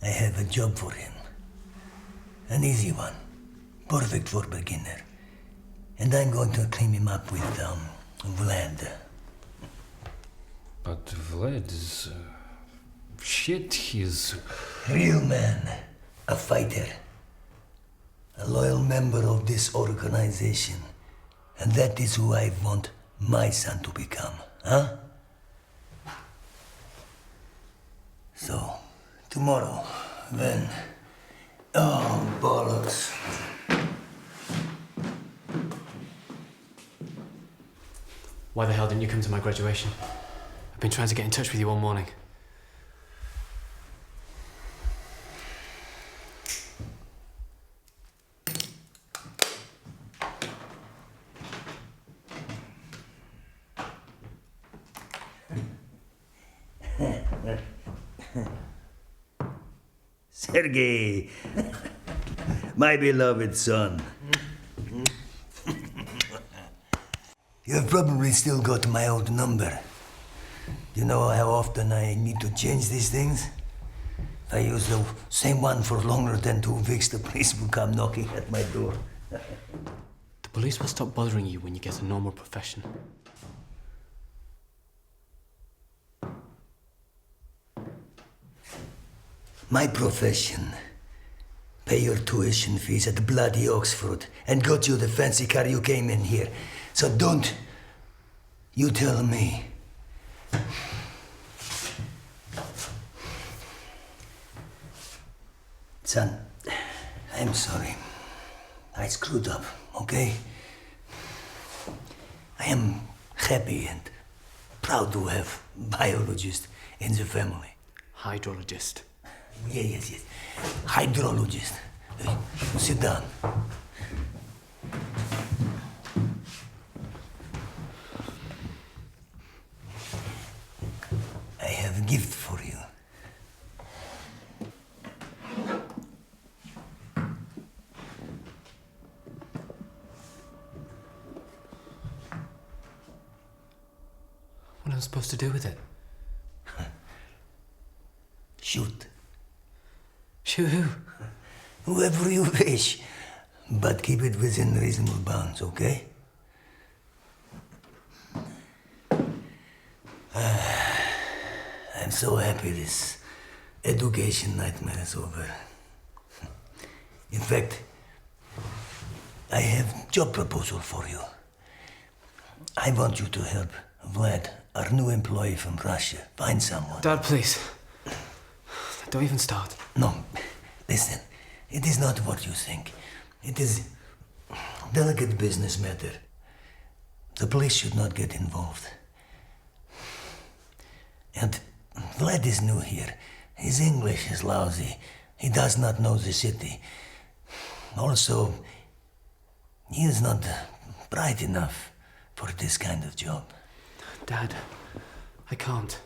S21: I have a job for him. An easy one. Perfect for beginner. And I'm going to clean him up with, Vlad.
S22: But Vlad is... shit, he's...
S21: Real man. A fighter. A loyal member of this organization. And that is who I want my son to become, huh? So, tomorrow, when... Oh, bollocks.
S1: Why the hell didn't you come to my graduation? I've been trying to get in touch with you all morning.
S21: Sergei, my beloved son. You've probably still got my old number. You know how often I need to change these things? If I use the same one for longer than 2 weeks, the police will come knocking at my door.
S1: The police will stop bothering you when you get a normal profession.
S21: My profession. Pay your tuition fees at bloody Oxford and got you the fancy car you came in here. So don't you tell me. Son, I'm sorry. I screwed up, okay? I am happy and proud to have biologist in the family.
S1: Hydrologist.
S21: Yes. Hydrologist. Sit down. I have a gift for you.
S1: What am I supposed to do with it?
S21: Shoot.
S1: Shoot who?
S21: Whoever you wish. But keep it within reasonable bounds, okay? I'm so happy this education nightmare is over. In fact, I have a job proposal for you. I want you to help Vlad, our new employee from Russia, find someone.
S1: Dad, please. Don't even start.
S21: No, listen. It is not what you think. It is a delicate business matter. The police should not get involved. And Vlad is new here. His English is lousy. He does not know the city. Also, he is not bright enough for this kind of job.
S1: Dad, I can't.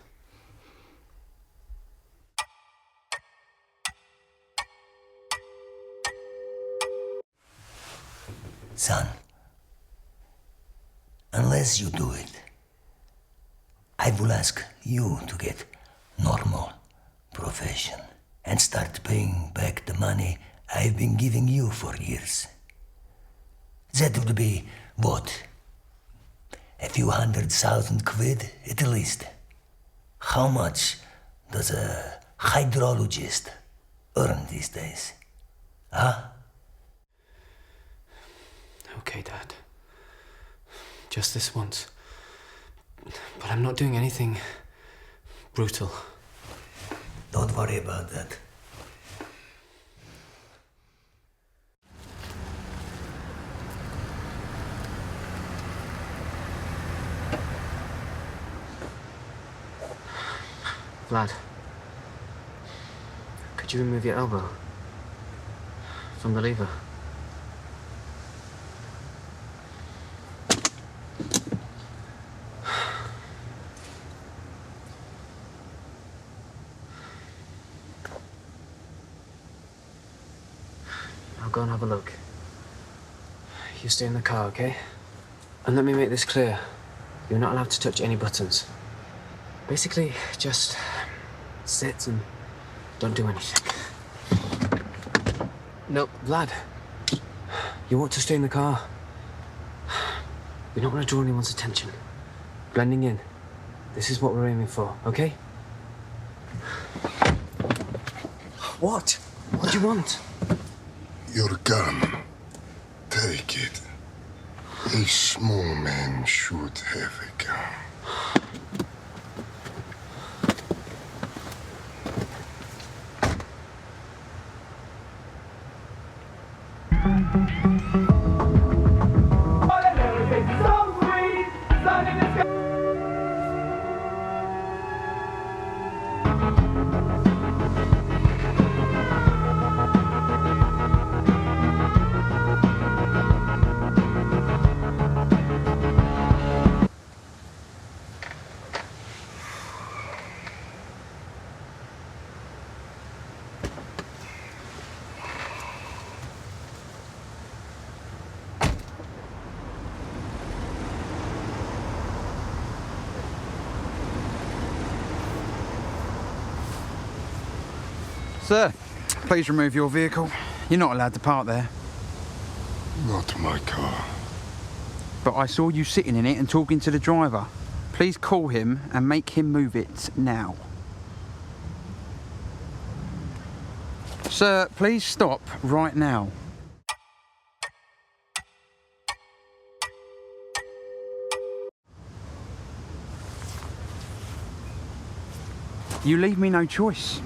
S21: Son, unless you do it, I will ask you to get normal profession and start paying back the money I've been giving you for years. That would be what? A few 100,000 quid at least. How much does a hydrologist earn these days? Huh?
S1: Okay, Dad. Just this once. But I'm not doing anything brutal.
S21: Don't worry about that.
S1: Vlad, could you remove your elbow from the lever? I'll go and have a look. You stay in the car, okay? And let me make this clear. You're not allowed to touch any buttons. Basically, just sit and don't do anything. No, Vlad. You want to stay in the car. We don't want to draw anyone's attention. Blending in. This is what we're aiming for, okay? What? What do you want?
S9: Your gun. Take it. A small man should have a gun.
S2: Sir, please remove your vehicle. You're not allowed to park there.
S3: Not my car.
S2: But I saw you sitting in it and talking to the driver. Please call him and make him move it now. Sir, please stop right now. You leave me no choice.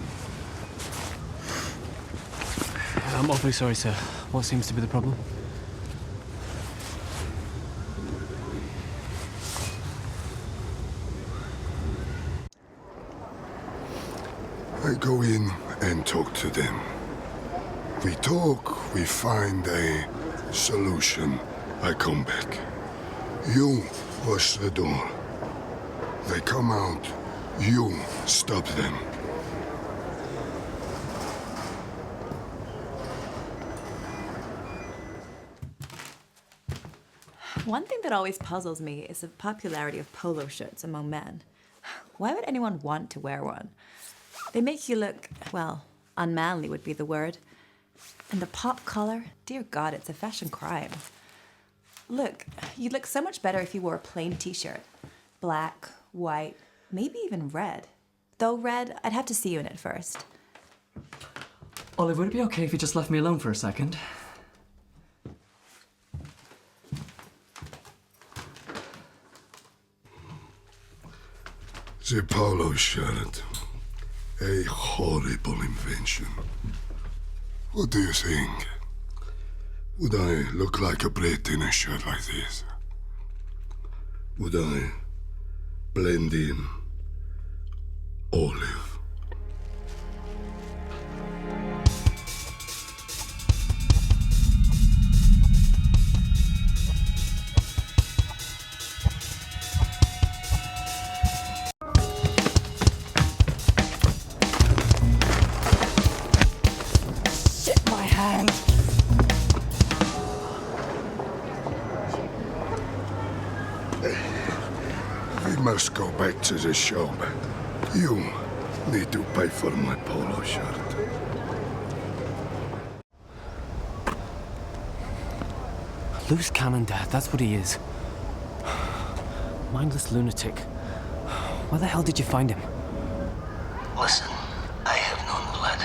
S1: I'm awfully sorry, sir. What seems to be the problem?
S3: I go in and talk to them. We talk, we find a solution. I come back. You wash the door. They come out. You stop them.
S7: One thing that always puzzles me is the popularity of polo shirts among men. Why would anyone want to wear one? They make you look, well, unmanly would be the word. And the pop collar, dear God, it's a fashion crime. Look, you'd look so much better if you wore a plain t-shirt. Black, white, maybe even red. Though red, I'd have to see you in it first.
S6: Olive, would it be okay if you just left me alone for a second?
S3: The polo shirt. A horrible invention. What do you think? Would I look like a Brit in a shirt like this? Would I blend in? Olive.
S7: Shit, my hand!
S3: We must go back to the shop. You need to pay for my polo shirt.
S1: Loose cannon, Dad. That's what he is. Mindless lunatic. Where the hell did you find him?
S21: Listen, I have known Vlad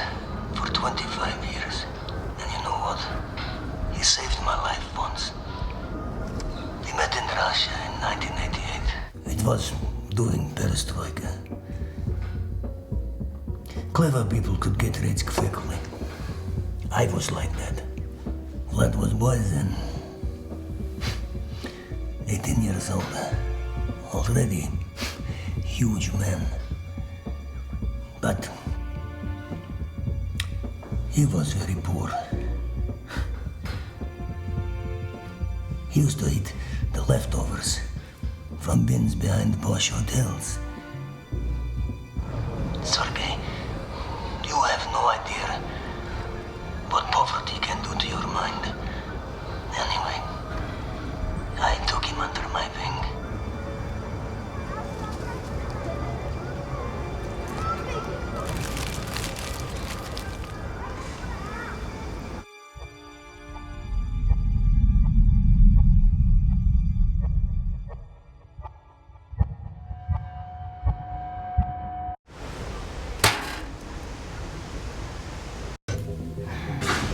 S21: for 25 years. And you know what? He saved my life once. We met in Russia in 1988. It was during Perestroika. Clever people could get rich quickly. I was like that. Vlad was boy then. 18 years old. Already huge man. But he was very poor. He used to eat the leftovers from bins behind posh hotels. Sergei, you have no idea what poverty can do to your mind. Anyway, I took him under my wing.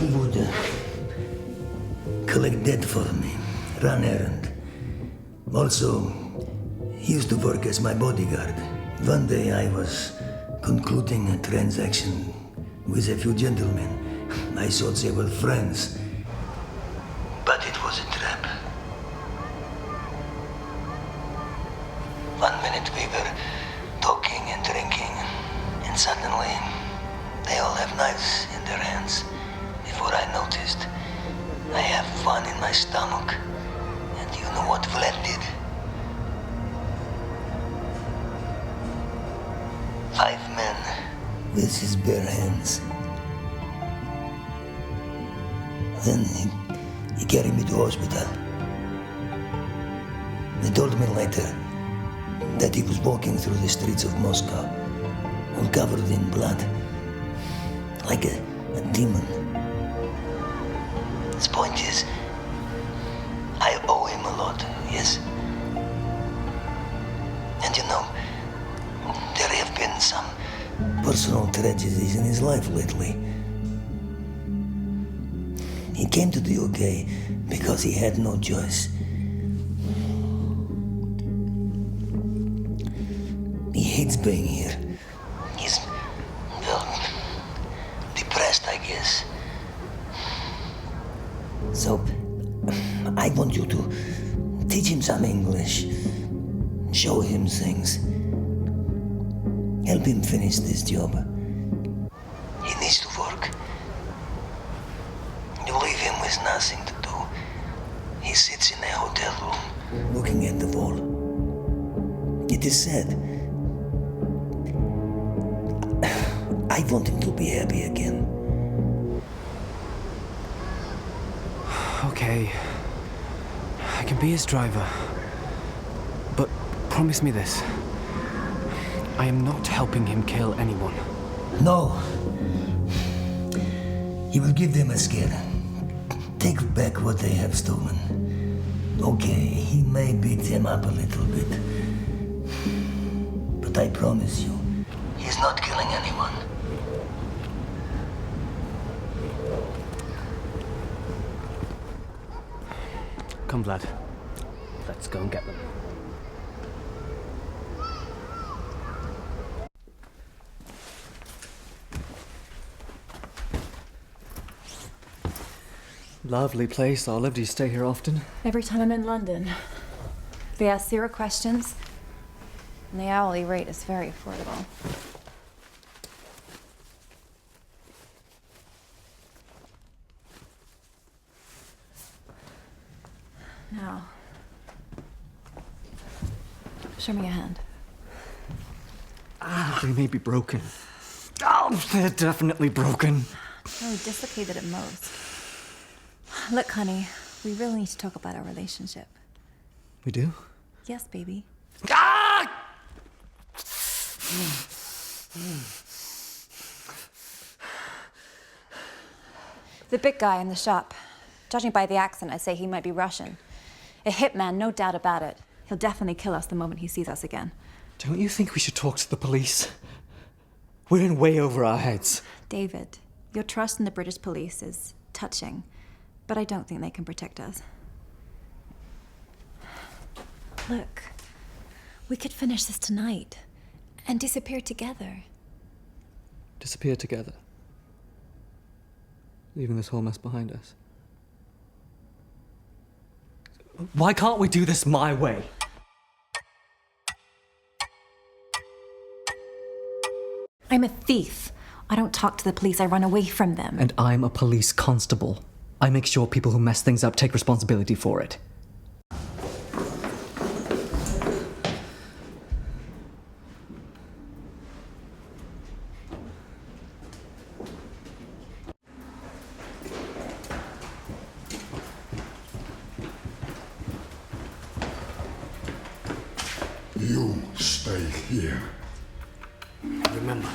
S21: He would collect debt for me, run errand. Also, he used to work as my bodyguard. One day I was concluding a transaction with a few gentlemen. I thought they were friends, but it was a trap. 1 minute we were talking and drinking, and suddenly they all have knives in their hands. Before I noticed, I have one in my stomach. And you know what Vlad did? 5 men with his bare hands. Then he carried me to hospital. They told me later that he was walking through the streets of Moscow, all covered in blood. like a demon. His point is, I owe him a lot, yes? And you know, there have been some personal tragedies in his life lately. He came to the UK because he had no choice. He hates being here. He's, well, depressed, I guess. So, I want you to teach him some English, show him things, help him finish this job. He needs to work. You leave him with nothing to do. He sits in a hotel room, looking at the wall. It is sad. I want him to be happy again.
S1: Okay. I can be his driver. But promise me this. I am not helping him kill anyone.
S21: No. He will give them a scare. Take back what they have stolen. Okay, he may beat them up a little bit. But I promise you, he's not killing anyone.
S1: Come, Vlad. Let's go and get them.
S6: Lovely place, Olive. Do you stay here often?
S4: Every time I'm in London. They ask 0 questions, and the hourly rate is very affordable. Now, show me your hand.
S6: They may be broken. Oh, they're definitely broken.
S4: Really dislocated at most. Look, honey, we really need to talk about our relationship.
S6: We do?
S4: Yes, baby. The big guy in the shop. Judging by the accent, I'd say he might be Russian. A hitman, no doubt about it. He'll definitely kill us the moment he sees us again.
S6: Don't you think we should talk to the police? We're in way over our heads.
S4: David, your trust in the British police is touching, but I don't think they can protect us. Look, we could finish this tonight and disappear together.
S6: Disappear together. Leaving this whole mess behind us. Why can't we do this my way?
S4: I'm a thief. I don't talk to the police, I run away from them.
S6: And I'm a police constable. I make sure people who mess things up take responsibility for it.
S3: You stay here.
S1: Remember,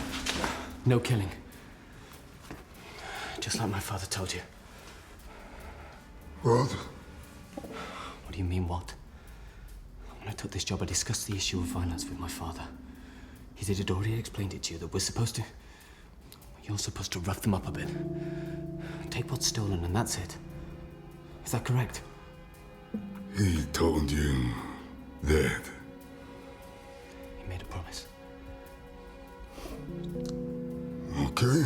S1: no killing. Just like my father told you.
S3: What?
S1: What do you mean, what? When I took this job, I discussed the issue of finance with my father. He said he'd already explained it to you, that we're supposed to... You're supposed to rough them up a bit. Take what's stolen and that's it. Is that correct?
S3: He told you that.
S1: He made a promise.
S3: Okay.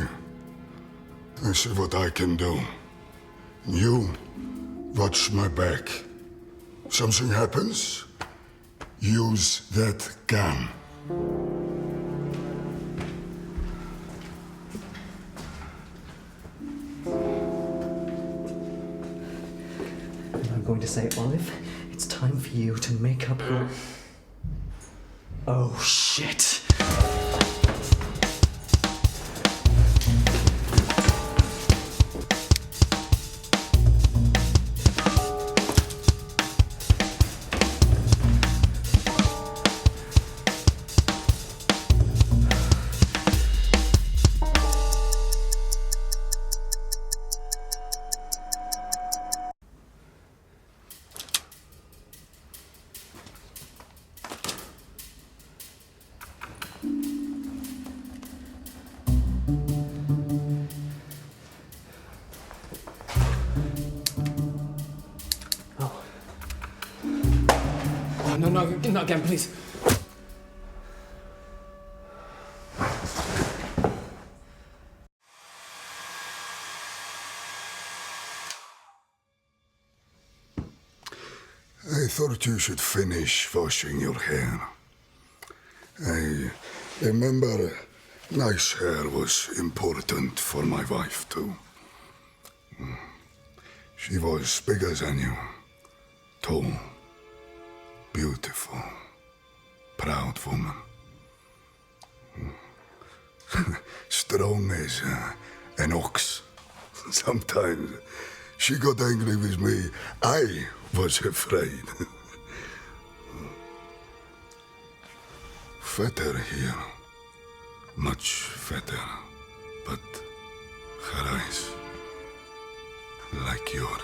S3: I see what I can do. You watch my back. Something happens, use that gun.
S6: And I'm going to say, Olive, it's time for you to make up your... Oh, shit.
S1: not again, please.
S3: I thought you should finish washing your hair. I remember nice hair was important for my wife, too. She was bigger than you. Tall, beautiful, proud woman. Strong as an ox. Sometimes she got angry with me. I was afraid. Fatter here. Much fatter. But her eyes, like yours.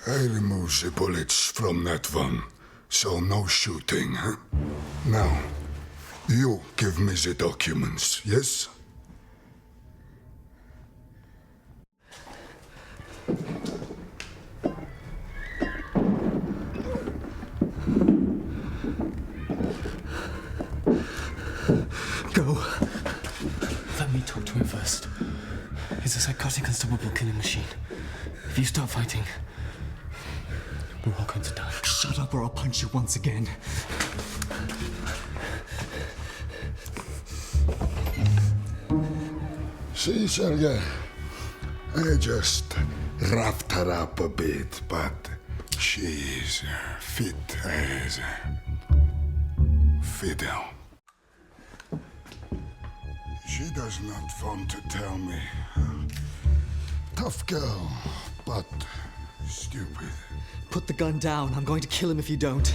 S3: I removed the bullets from that one, so no shooting, huh? Now, you give me the documents, yes?
S1: Go. Let me talk to him first. He's a psychotic, unstoppable killing machine. If you start fighting, we're all going to die.
S6: Shut up or I'll punch you once again.
S3: See, Sergei, I just roughed her up a bit, but she's fit as fiddle. She does not want to tell me. Tough girl, but stupid.
S6: Put the gun down. I'm going to kill him if you don't.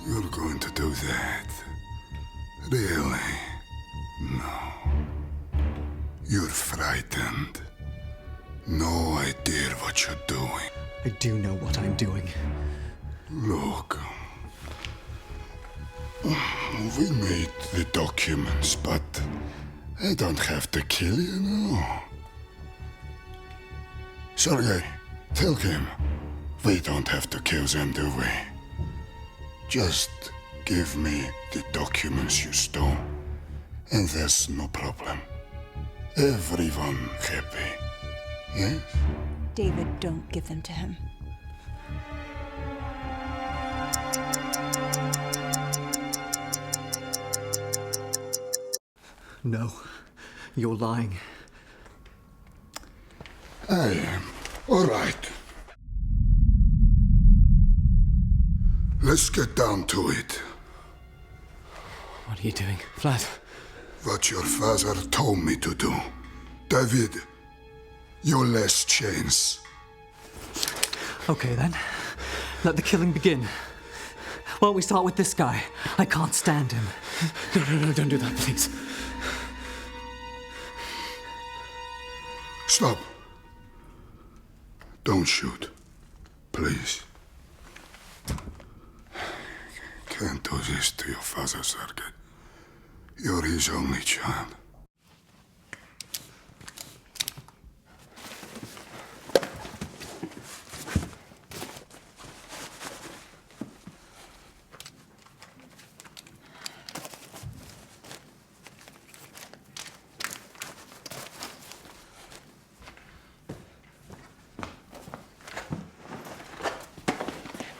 S3: You're going to do that? Really? No. You're frightened. No idea what you're doing.
S6: I do know what I'm doing.
S3: Look. We made the documents, but I don't have to kill you, no. Sergei, tell him we don't have to kill them, do we? Just give me the documents you stole, and there's no problem. Everyone happy, yes?
S4: David, don't give them to him.
S6: No, you're lying.
S3: I am. All right. Let's get down to it.
S1: What are you doing, Vlad?
S3: What your father told me to do. David, your last chance.
S6: Okay then. Let the killing begin. Why don't we start with this guy? I can't stand him.
S1: No, don't do that, please.
S3: Stop. Don't shoot. Please. Can't do this to your father, Sergei. You're his only child.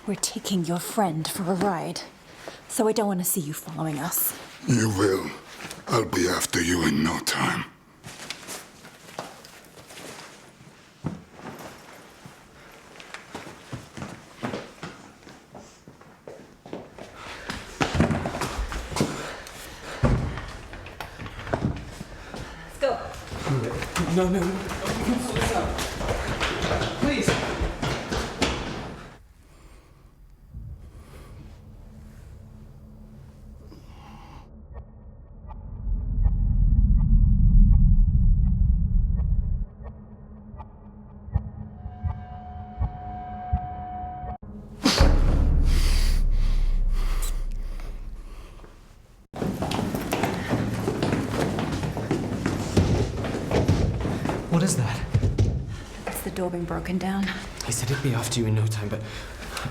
S4: We're taking your friend for a ride, so I don't want to see you following us.
S3: You will. I'll be after you in no time.
S4: Let's go.
S1: No. Please.
S7: door being broken down.
S1: He said he'd be after you in no time, but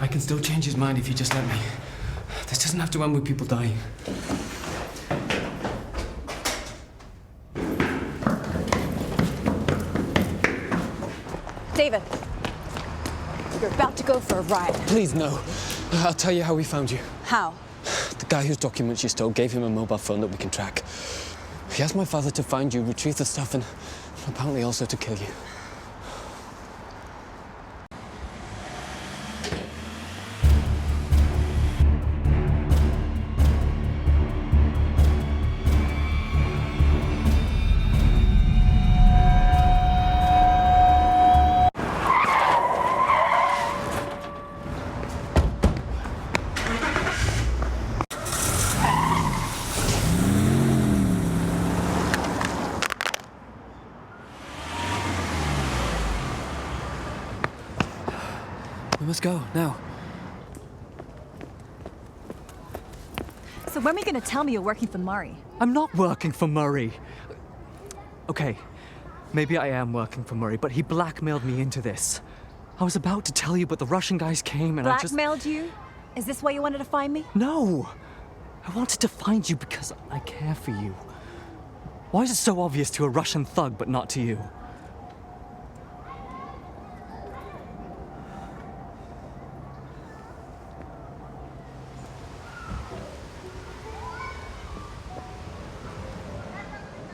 S1: I can still change his mind if you just let me. This doesn't have to end with people dying.
S4: David, you're about to go for a ride.
S1: Please, no. I'll tell you how we found you.
S4: How?
S1: The guy whose documents you stole gave him a mobile phone that we can track. He asked my father to find you, retrieve the stuff, and apparently also to kill you. We must go, now.
S4: So when are you going to tell me you're working for Murray?
S6: I'm not working for Murray. Okay, maybe I am working for Murray, but he blackmailed me into this. I was about to tell you, but the Russian guys came and
S4: Blackmailed you? Is this why you wanted to find me?
S6: No! I wanted to find you because I care for you. Why is it so obvious to a Russian thug, but not to you?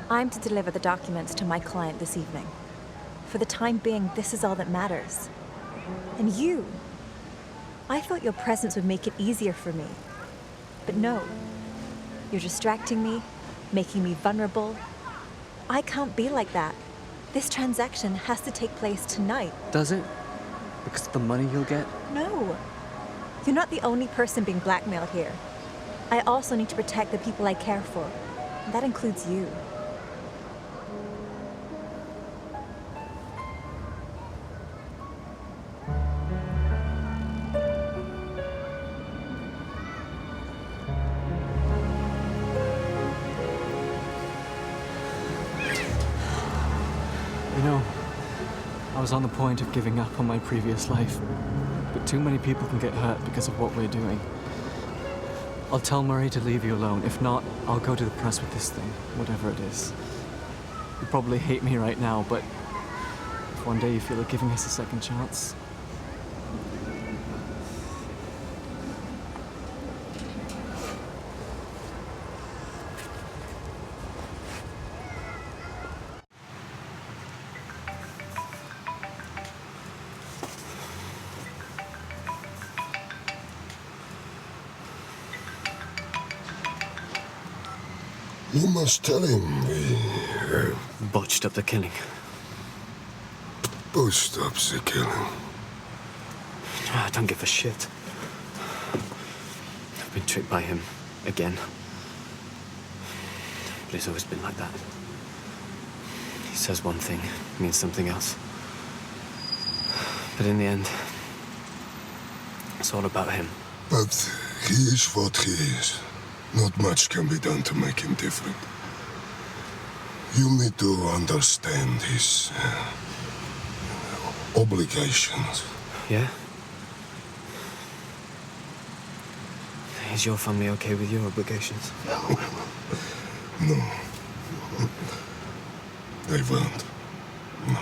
S4: I'm to deliver the documents to my client this evening. For the time being, this is all that matters. And you? I thought your presence would make it easier for me. But no. You're distracting me, making me vulnerable. I can't be like that. This transaction has to take place tonight.
S6: Does it? Because of the money you'll get?
S4: No. You're not the only person being blackmailed here. I also need to protect the people I care for. And that includes you.
S6: You know, I was on the point of giving up on my previous life, but too many people can get hurt because of what we're doing. I'll tell Murray to leave you alone. If not, I'll go to the press with this thing, whatever it is. You probably hate me right now, but if one day you feel like giving us a second chance,
S3: You must tell him we
S1: botched up the killing.
S3: Botched up the killing.
S1: I don't give a shit. I've been tricked by him again. But he's always been like that. He says one thing, means something else. But in the end, it's all about him.
S3: But he is what he is. Not much can be done to make him different. You need to understand his obligations.
S1: Yeah? Is your family okay with your obligations?
S3: No. They weren't. No.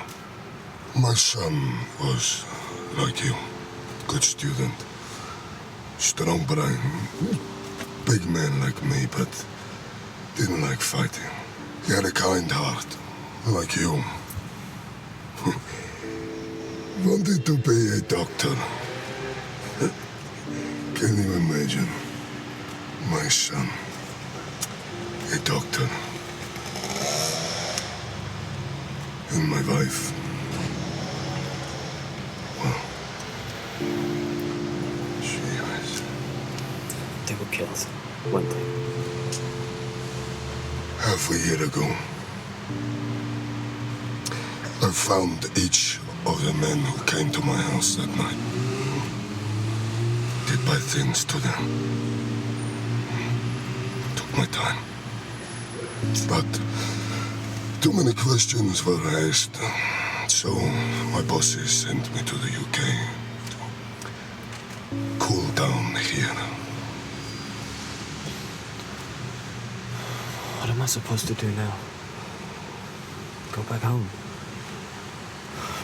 S3: My son was like you. Good student. Strong brain. Big man like me, but didn't like fighting. He had a kind heart, like you. Wanted to be a doctor. Can you imagine? My son, a doctor. And my wife. Well, she was...
S1: They were killed, weren't they?
S3: Half a year ago, I found each of the men who came to my house that night. Did bad things to them. Took my time. But too many questions were asked. So, my bosses sent me to the UK to cool down here.
S1: What am I supposed to do now? Go back home?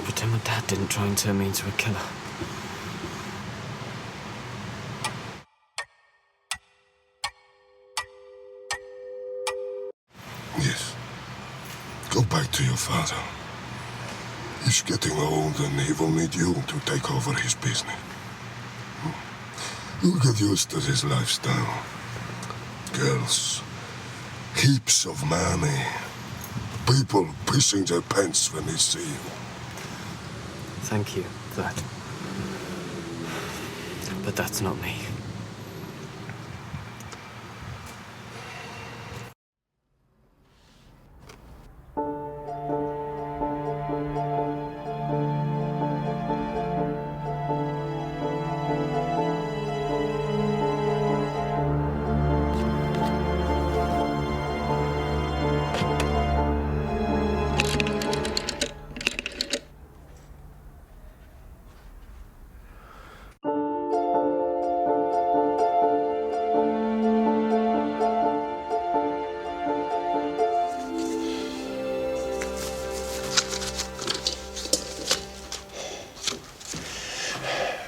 S1: Pretend my dad didn't try and turn me into a killer.
S3: Yes. Go back to your father. He's getting old and he will need you to take over his business. You'll get used to this lifestyle. Girls, heaps of money. People pissing their pants when they see you.
S1: Thank you for that. But that's not me.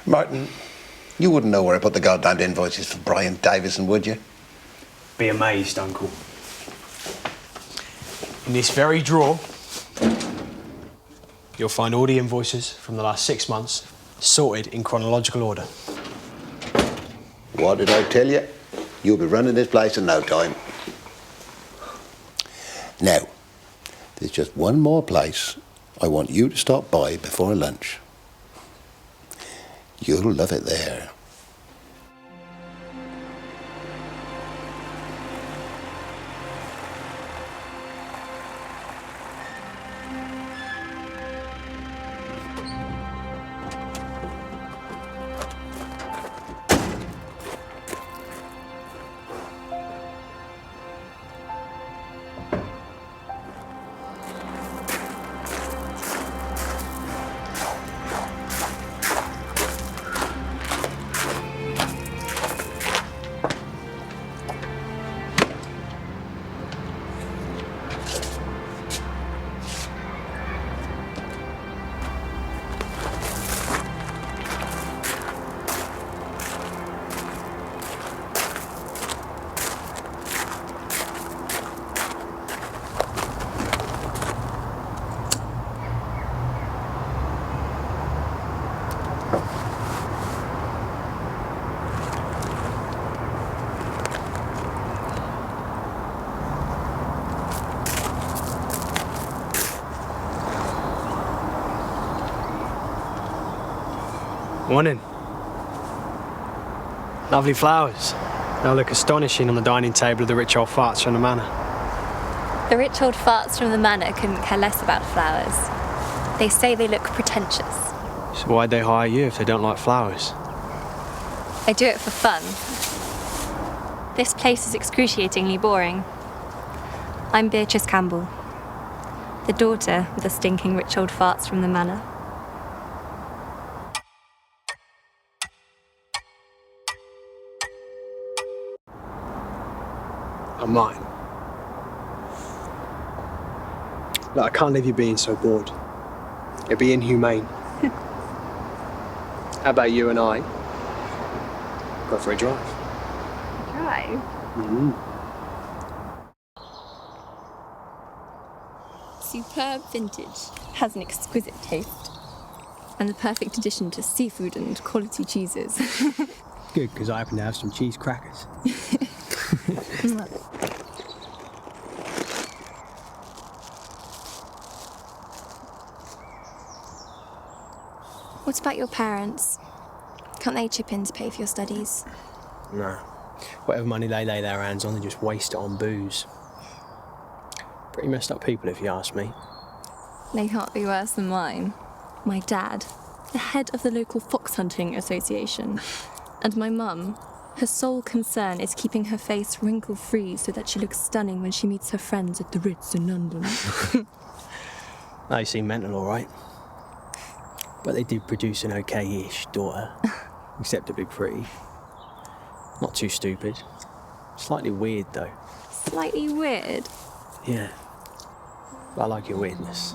S9: Martin, you wouldn't know where I put the goddamn invoices for Brian Davison, would you?
S13: Be amazed, Uncle. In this very drawer, you'll find all the invoices from the last 6 months, sorted in chronological order.
S9: What did I tell you? You'll be running this place in no time. Now, there's just one more place I want you to stop by before lunch. You'll love it there.
S13: Morning. Lovely flowers. They'll look astonishing on the dining table of the rich old farts from the manor.
S4: The rich old farts from the manor couldn't care less about flowers. They say they look pretentious.
S13: So why'd they hire you if they don't like flowers?
S4: I do it for fun. This place is excruciatingly boring. I'm Beatrice Campbell, the daughter with the stinking rich old farts from the manor.
S13: I'm mine. Look, I can't leave you being so bored. It'd be inhumane. How about you and I go for a drive?
S4: Drive?
S13: Mm-hmm.
S14: Superb vintage. Has an exquisite taste. And the perfect addition to seafood and quality cheeses.
S13: Good, because I happen to have some cheese crackers.
S14: What about your parents? Can't they chip in to pay for your studies?
S13: No. Whatever money they lay their hands on, they just waste it on booze. Pretty messed up people, if you ask me.
S14: They can't be worse than mine. My dad, the head of the local fox hunting association. And my mum, her sole concern is keeping her face wrinkle-free so that she looks stunning when she meets her friends at the Ritz in London.
S13: They seem mental, all right. But they did produce an okay-ish daughter. Acceptably pretty. Not too stupid. Slightly weird, though.
S14: Slightly weird.
S13: Yeah. I like your weirdness.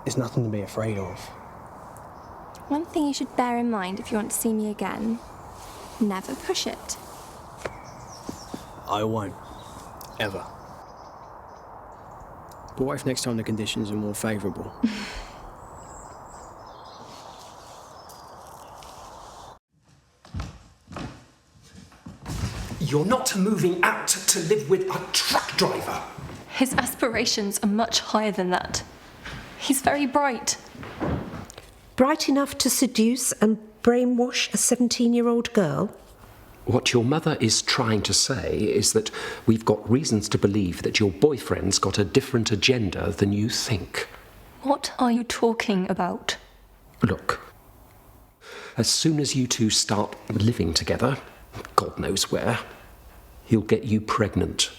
S13: There's nothing to be afraid of.
S14: One thing you should bear in mind if you want to see me again, never push it.
S13: I won't. Ever. But what if next time the conditions are more favourable?
S11: You're not moving out to live with a truck driver.
S14: His aspirations are much higher than that. He's very bright.
S15: Bright enough to seduce and brainwash a 17-year-old girl?
S11: What your mother is trying to say is that we've got reasons to believe that your boyfriend's got a different agenda than you think.
S14: What are you talking about?
S11: Look, as soon as you two start living together, God knows where, he'll get you pregnant.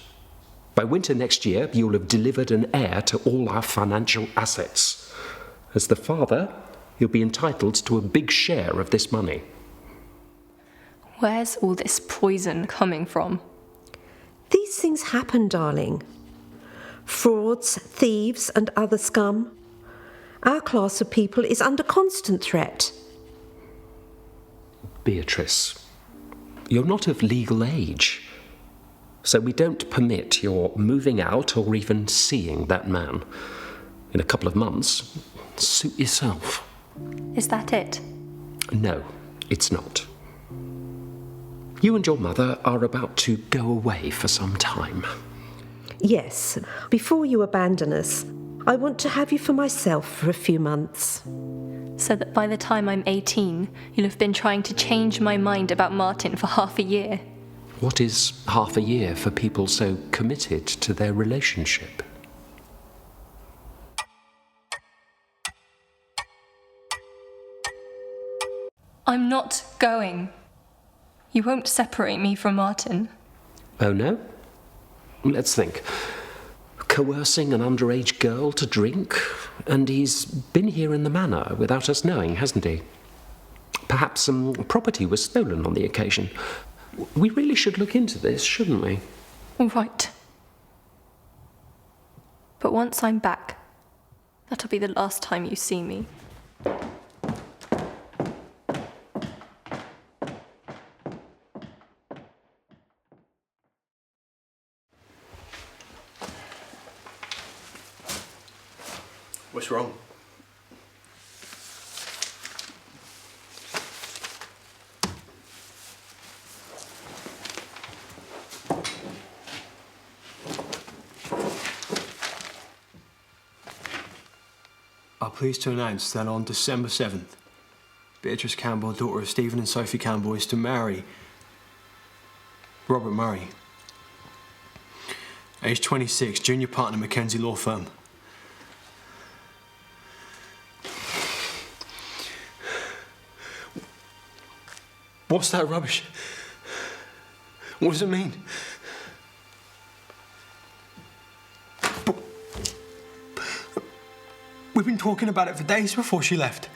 S11: By winter next year, you'll have delivered an heir to all our financial assets. As the father, you'll be entitled to a big share of this money.
S14: Where's all this poison coming from?
S15: These things happen, darling. Frauds, thieves, and other scum. Our class of people is under constant threat.
S11: Beatrice, you're not of legal age, so we don't permit your moving out or even seeing that man. In a couple of months, suit yourself.
S14: Is that it?
S11: No, it's not. You and your mother are about to go away for some time.
S15: Yes, before you abandon us, I want to have you for myself for a few months.
S14: So that by the time I'm 18, you'll have been trying to change my mind about Martin for half a year.
S11: What is half a year for people so committed to their relationship?
S14: I'm not going. You won't separate me from Martin.
S11: Oh, no? Let's think. Coercing an underage girl to drink, and he's been here in the manor without us knowing, hasn't he? Perhaps some property was stolen on the occasion. We really should look into this, shouldn't we?
S14: All right. But once I'm back, that'll be the last time you see me.
S13: What's wrong? I'm pleased to announce that on December 7th, Beatrice Campbell, daughter of Stephen and Sophie Campbell, is to marry Robert Murray, age 26, junior partner, Mackenzie Law Firm. What's that rubbish? What does it mean? We've been talking about it for days before she left.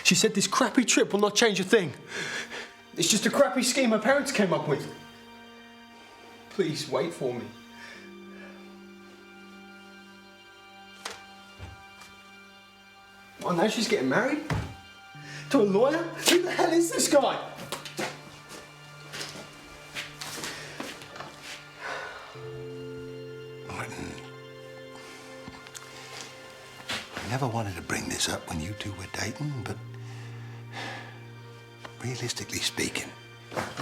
S13: She said this crappy trip will not change a thing. It's just a crappy scheme her parents came up with. Please, wait for me. Oh, now she's getting married? To a lawyer? Who the hell is this guy?
S9: Martin, I never wanted to bring this up when you two were dating, but realistically speaking...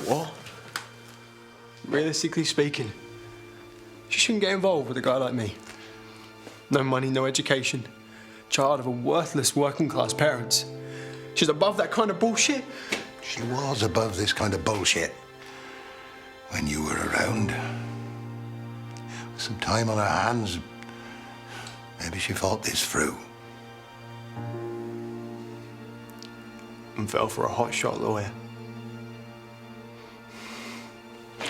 S13: What? Realistically speaking, she shouldn't get involved with a guy like me. No money, no education. Child of a worthless working-class parents. She's above that kind of bullshit.
S9: She was above this kind of bullshit when you were around. With some time on her hands, Maybe she thought this through.
S13: And fell for a hotshot lawyer.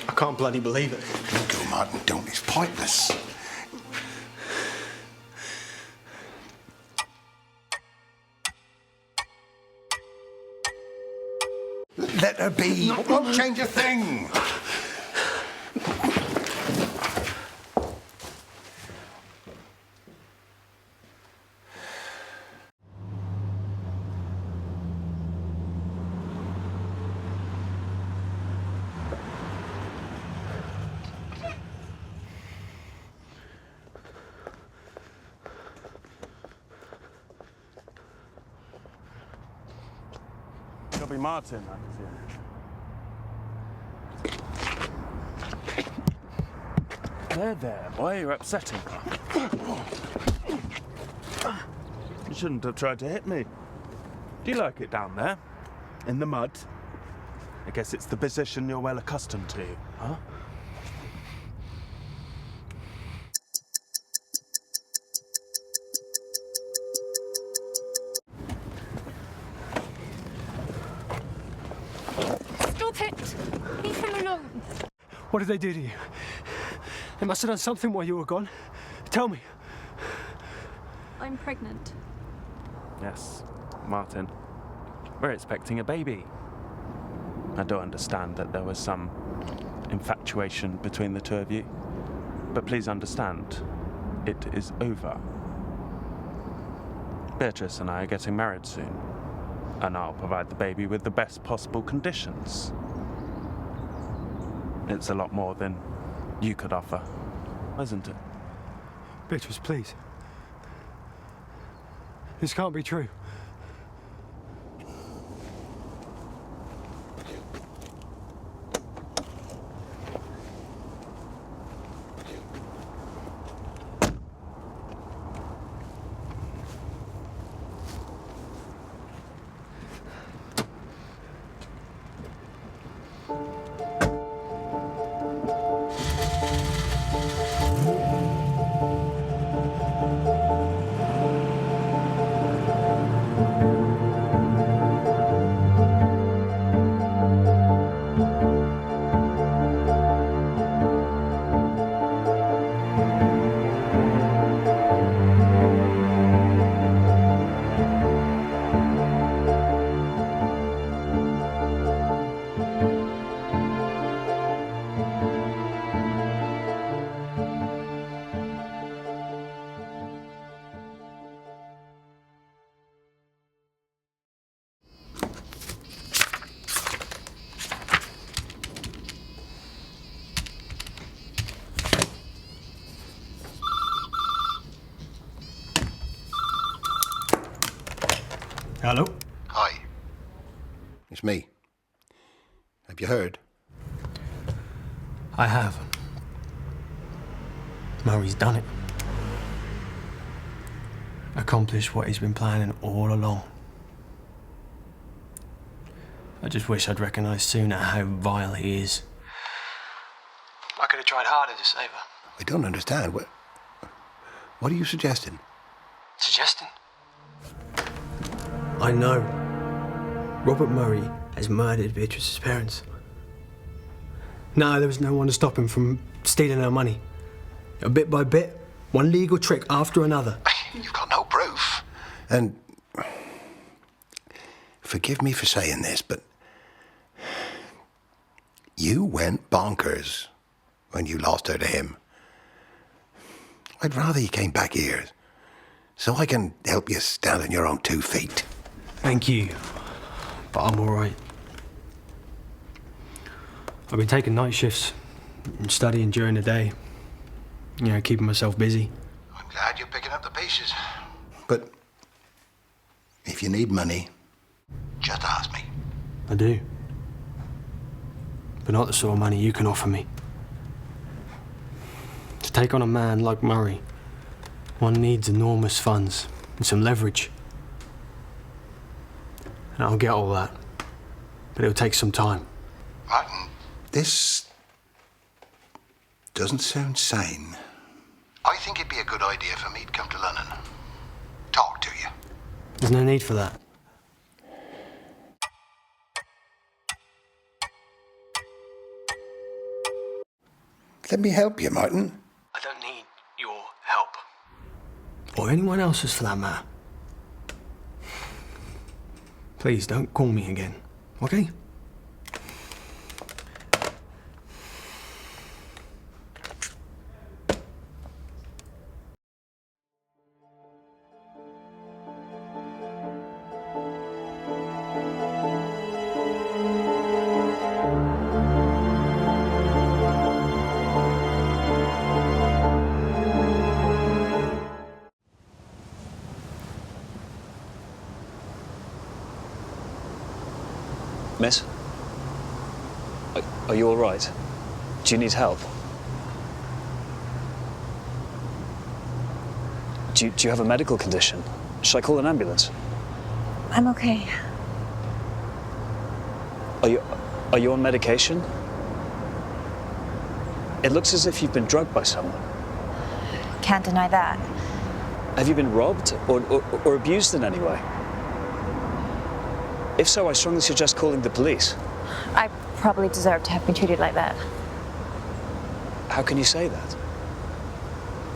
S13: I can't bloody believe it.
S9: Don't go, Martin, don't. It's pointless. Let her be. It won't change a thing.
S5: It'll be Martin, I presume. There, boy, you're upsetting her. You shouldn't have tried to hit me. Do you like it down there? In the mud? I guess it's the position you're well accustomed to, huh?
S14: Stop it! Leave him alone.
S13: What did they do to you? They must have done something while you were gone. Tell me.
S14: I'm pregnant.
S5: Yes, Martin. We're expecting a baby. I do understand that there was some infatuation between the two of you, but please understand, it is over. Beatrice and I are getting married soon, and I'll provide the baby with the best possible conditions. It's a lot more than you could offer, isn't it?
S13: Beatrice, please. This can't be true. Hello?
S9: Hi. It's me. Have you heard?
S13: I have. Murray's done it. Accomplished what he's been planning all along. I just wish I'd recognised sooner how vile he is. I could have tried harder to save her.
S9: I don't understand. What are you suggesting?
S13: Suggesting? I know. Robert Murray has murdered Beatrice's parents. No, there was no one to stop him from stealing her money. Bit by bit, one legal trick after another.
S9: You've got no proof. And forgive me for saying this, but you went bonkers when you lost her to him. I'd rather you came back here so I can help you stand on your own 2 feet.
S13: Thank you, but I'm all right. I've been taking night shifts and studying during the day. You know, keeping myself busy.
S9: I'm glad you're picking up the pieces. But if you need money, just ask me.
S13: I do. But not the sort of money you can offer me. To take on a man like Murray, one needs enormous funds and some leverage. And I'll get all that. But it'll take some time.
S9: Martin, this doesn't sound sane. I think it'd be a good idea for me to come to London. Talk to you.
S13: There's no need for that.
S9: Let me help you, Martin.
S13: I don't need your help. Or anyone else's for that matter. Please don't call me again, okay?
S16: Miss? Are you all right? Do you need help? Do you have a medical condition? Should I call an ambulance?
S4: I'm okay.
S16: Are you on medication? It looks as if you've been drugged by someone.
S4: Can't deny that.
S16: Have you been robbed or abused in any way? If so, I strongly suggest calling the police.
S4: I probably deserve to have been treated like that.
S16: How can you say that?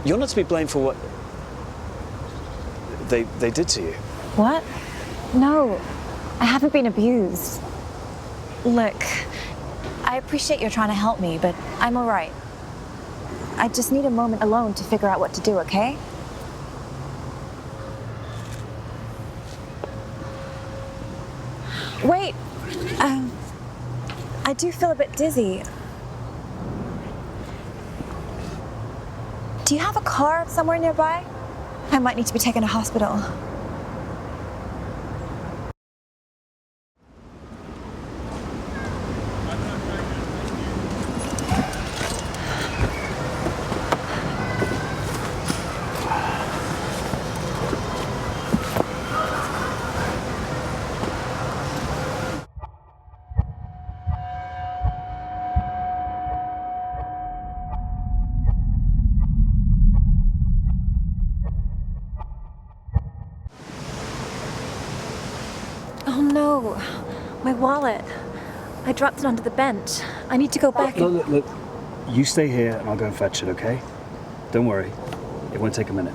S16: You're not to be blamed for what they did to you.
S4: What? No, I haven't been abused. Look, I appreciate you're trying to help me, but I'm all right. I just need a moment alone to figure out what to do, okay? Wait, I do feel a bit dizzy. Do you have a car somewhere nearby? I might need to be taken to hospital. Oh no, my wallet. I dropped it onto the bench. I need to go back.
S16: Look. You stay here and I'll go and fetch it, okay? Don't worry. It won't take a minute.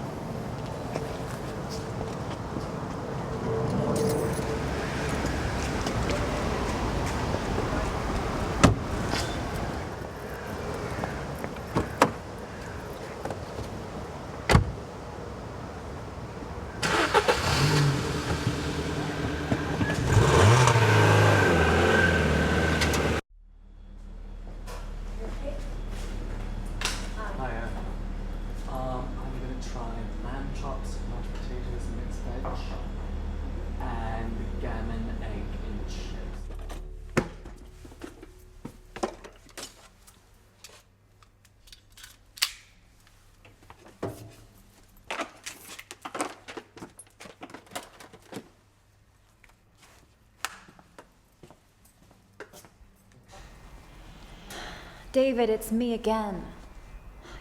S7: David, it's me again.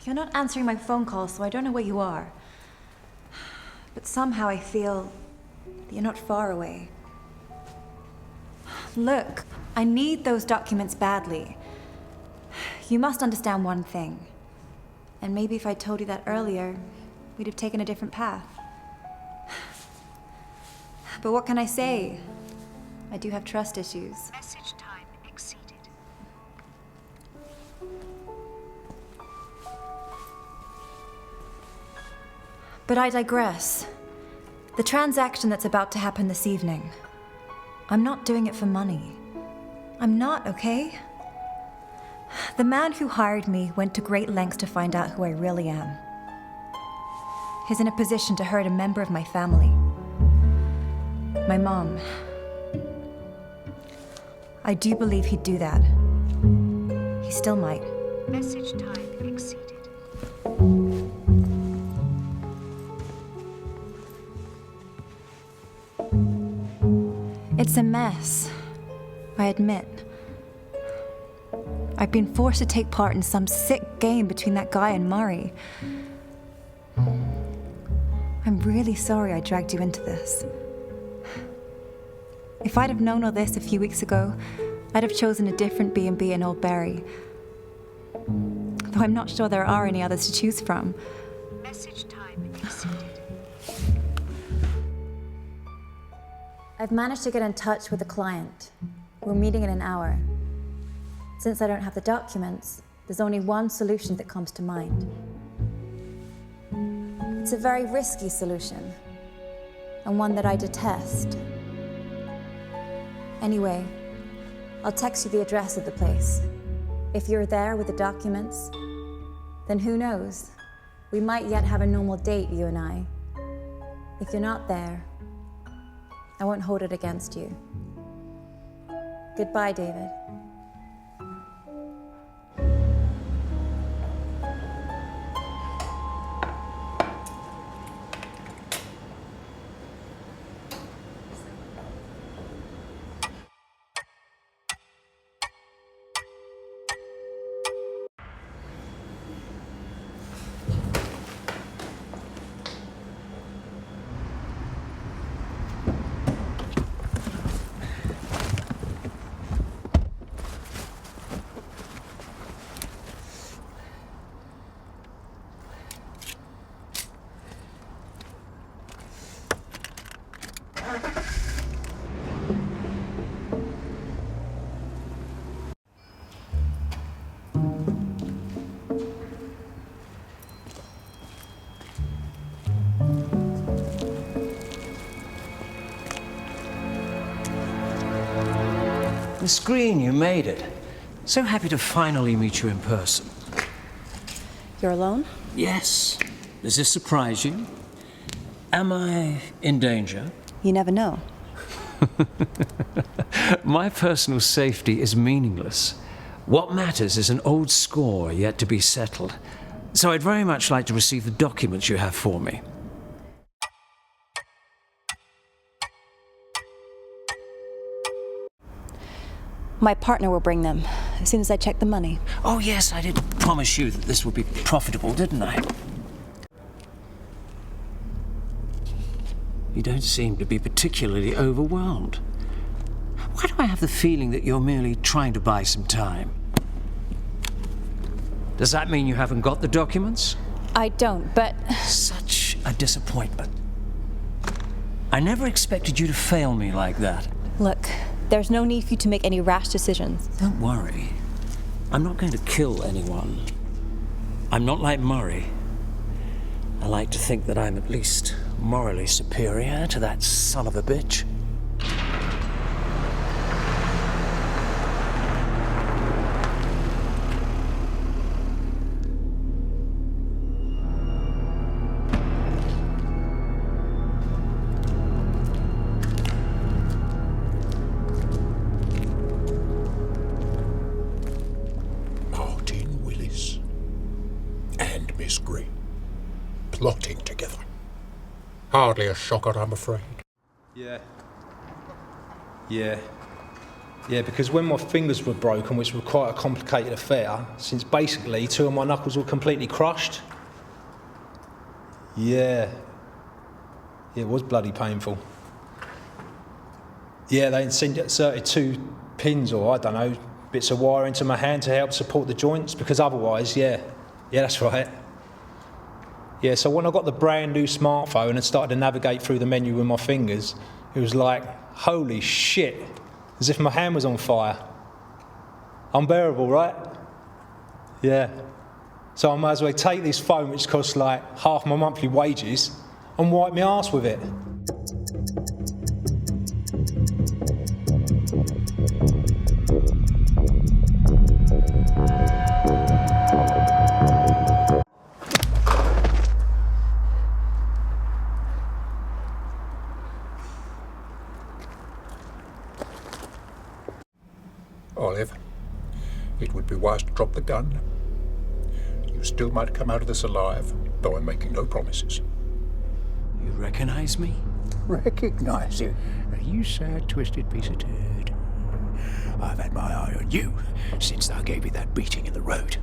S7: You're not answering my phone call, so I don't know where you are. But somehow I feel that you're not far away. Look, I need those documents badly. You must understand one thing. And maybe if I told you that earlier, we'd have taken a different path. But what can I say? I do have trust issues.
S17: Message time exceeded.
S7: But I digress. The transaction that's about to happen this evening, I'm not doing it for money. I'm not, okay? The man who hired me went to great lengths to find out who I really am. He's in a position to hurt a member of my family. My mom. I do believe he'd do that. He still might.
S17: Message time exceeded.
S7: It's a mess, I admit. I've been forced to take part in some sick game between that guy and Murray.
S4: really sorry I dragged you into this. If I'd have known all this a few weeks ago, I'd have chosen a different B&B in Old Bury. Though I'm not sure there are any others to choose from.
S17: Message time exceeded.
S8: I've managed to get in touch with the client. We're meeting in an hour. Since I don't have the documents, there's only one solution that comes to mind. It's a very risky solution, and one that I detest. Anyway, I'll text you the address of the place. If you're there with the documents, then who knows? We might yet have a normal date, you and I. If you're not there, I won't hold it against you. Goodbye, David.
S10: Miss Green, you made it. So happy to finally meet you in person.
S8: You're alone?
S10: Yes. Does this surprise you? Am I in danger?
S8: You never know.
S10: My personal safety is meaningless. What matters is an old score yet to be settled. So I'd very much like to receive the documents you have for me.
S8: My partner will bring them as soon as I check the money.
S10: Oh, yes, I did promise you that this would be profitable, didn't I? You don't seem to be particularly overwhelmed. Why do I have the feeling that you're merely trying to buy some time? Does that mean you haven't got the documents?
S8: I don't, but...
S10: Such a disappointment. I never expected you to fail me like that.
S8: Look, there's no need for you to make any rash decisions.
S10: Don't worry. I'm not going to kill anyone. I'm not like Murray. I like to think that I'm at least morally superior to that son of a bitch.
S18: Martin Willis and Miss Green plotting together. Hardly a shocker, I'm afraid.
S23: Yeah, because when my fingers were broken, which was quite a complicated affair, since basically 2 of my knuckles were completely crushed. Yeah, it was bloody painful. Yeah, they inserted 2 pins, or I don't know, bits of wire into my hand to help support the joints, because otherwise, yeah, that's right. Yeah, so when I got the brand new smartphone and started to navigate through the menu with my fingers, it was like, holy shit, as if my hand was on fire. Unbearable, right? Yeah. So I might as well take this phone, which costs like half my monthly wages, and wipe my arse with it.
S18: Olive, it would be wise to drop the gun. You still might come out of this alive, though I'm making no promises.
S10: You recognize me?
S18: Recognize you?
S12: You sad, twisted piece of turd. I've had my eye on you since I gave you that beating in the road.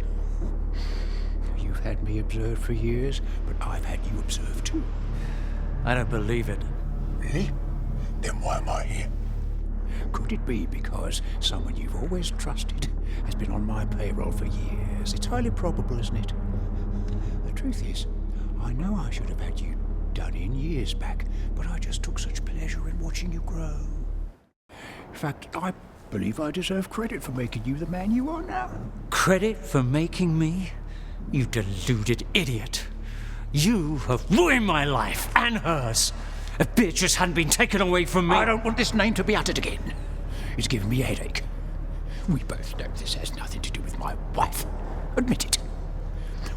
S12: You've had me observed for years, but I've had you observed too.
S10: I don't believe it.
S18: Really? Then why am I here? Could it be because someone you've always trusted has been on my payroll for years? It's highly probable, isn't it? The truth is, I know I should have had you done in years back, but I just took such pleasure in watching you grow. In fact, I believe I deserve credit for making you the man you are now.
S10: Credit for making me? You deluded idiot. You have ruined my life and hers. If Beatrice hadn't been taken away from me...
S18: I don't want this name to be uttered again. It's giving me a headache. We both know this has nothing to do with my wife. Admit it.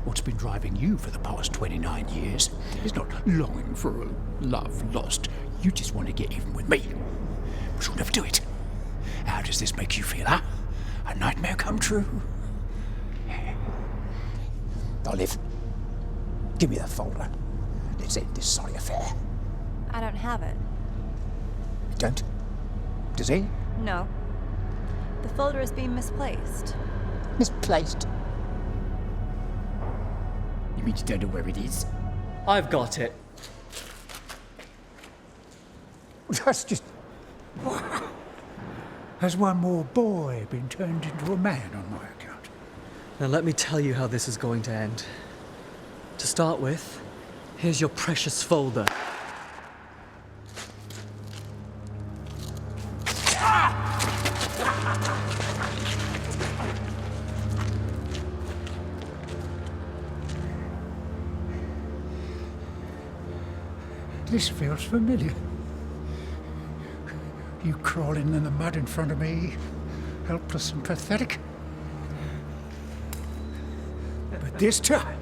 S18: What's been driving you for the past 29 years is not longing for a love lost. You just want to get even with me. But you'll never do it. How does this make you feel, huh? A nightmare come true? Olive, give me that folder. Let's end this sorry affair.
S4: I don't have it.
S18: You don't? Does he?
S4: No. The folder has been misplaced.
S18: Misplaced? You mean you don't know where it is?
S6: I've got it.
S18: That's just... Has one more boy been turned into a man on my account?
S6: Now let me tell you how this is going to end. To start with, here's your precious folder.
S18: This feels familiar. You crawling in the mud in front of me, helpless and pathetic. But this time...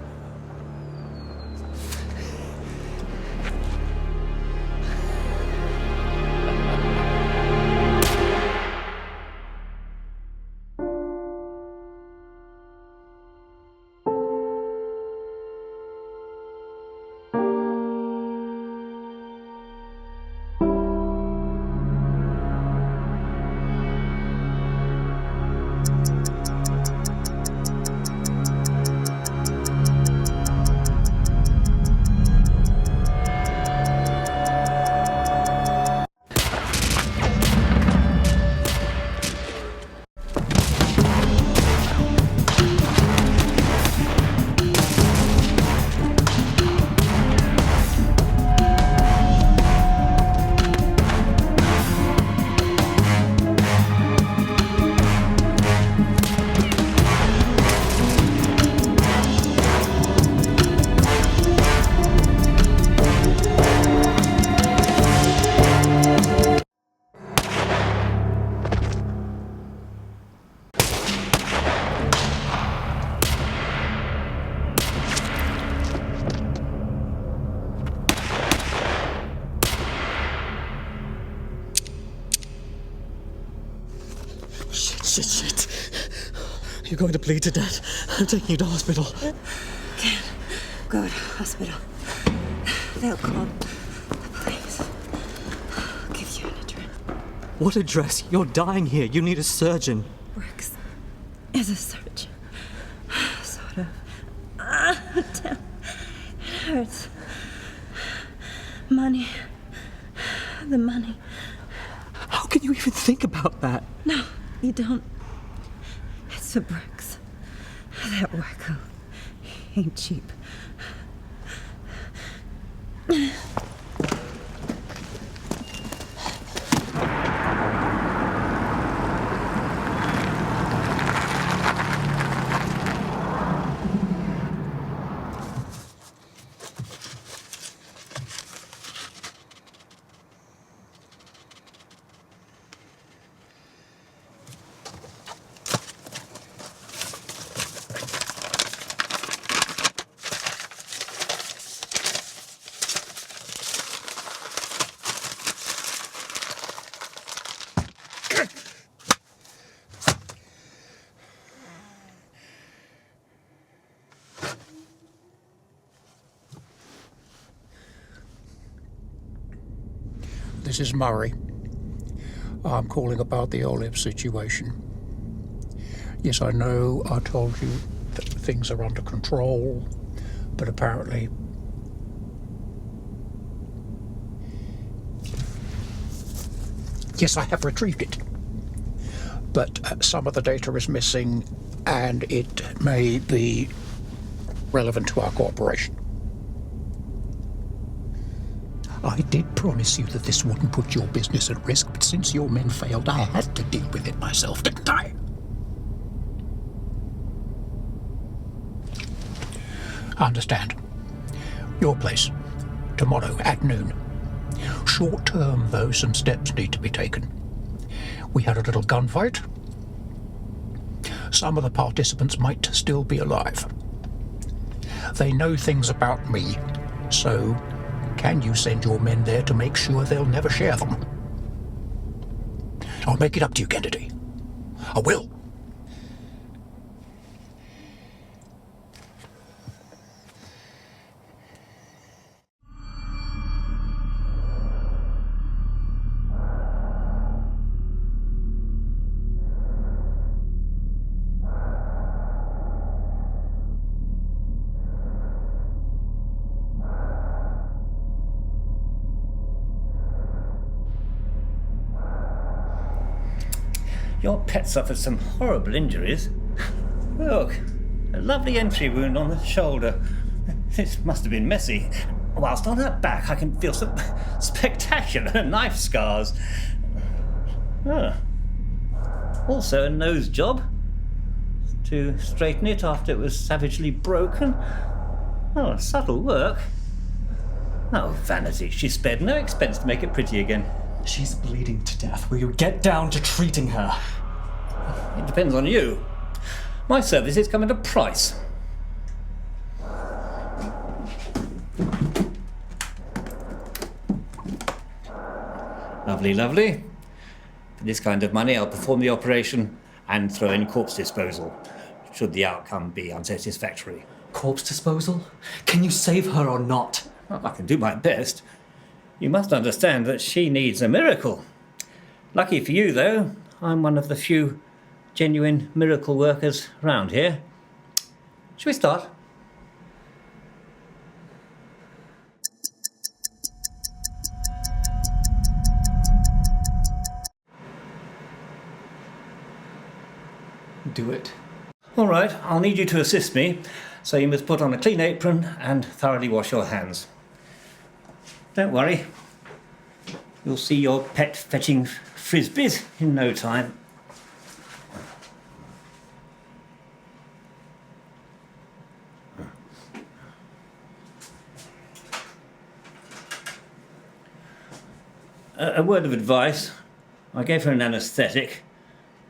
S6: Shit. You're going to bleed to death. I'm taking you to hospital.
S8: Can't go to hospital. They'll call the police. I'll give you an address.
S6: What address? You're dying here. You need a surgeon.
S8: Brooks is a surgeon. Sort of. Damn. It hurts. Money. The money.
S6: How can you even think about that?
S8: No, you don't. It's for Brooks. That Wacko ain't cheap. This is Murray. I'm calling about the Olive situation. Yes, I know I told you that things are under control, but apparently
S12: Yes, I have retrieved it. But some of the data is missing, and it may be relevant to our cooperation. I did promise you that this wouldn't put your business at risk, but since your men failed, I had to deal with it myself, didn't I? Understand. Your place. Tomorrow at noon. Short term, though, some steps need to be taken. We had a little gunfight. Some of the participants might still be alive. They know things about me, so can you send your men there to make sure they'll never share them? I'll make it up to you, Kennedy. I will.
S10: Your pet suffered some horrible injuries. Look, a lovely entry wound on the shoulder. This must have been messy. Whilst on her back, I can feel some spectacular knife scars. Also a nose job to straighten it after it was savagely broken. Oh, subtle work. Oh, vanity. She spared no expense to make it pretty again.
S6: She's bleeding to death. Will you get down to treating her?
S10: It depends on you. My services come at a price. Lovely, lovely. For this kind of money, I'll perform the operation and throw in corpse disposal, should the outcome be unsatisfactory.
S6: Corpse disposal? Can you save her or not?
S10: Well, I can do my best. You must understand that she needs a miracle. Lucky for you, though, I'm one of the few genuine miracle workers round here. Shall we start?
S6: Do it.
S10: All right, I'll need you to assist me, so you must put on a clean apron and thoroughly wash your hands. Don't worry. You'll see your pet fetching frisbees in no time. A word of advice. I gave her an anaesthetic,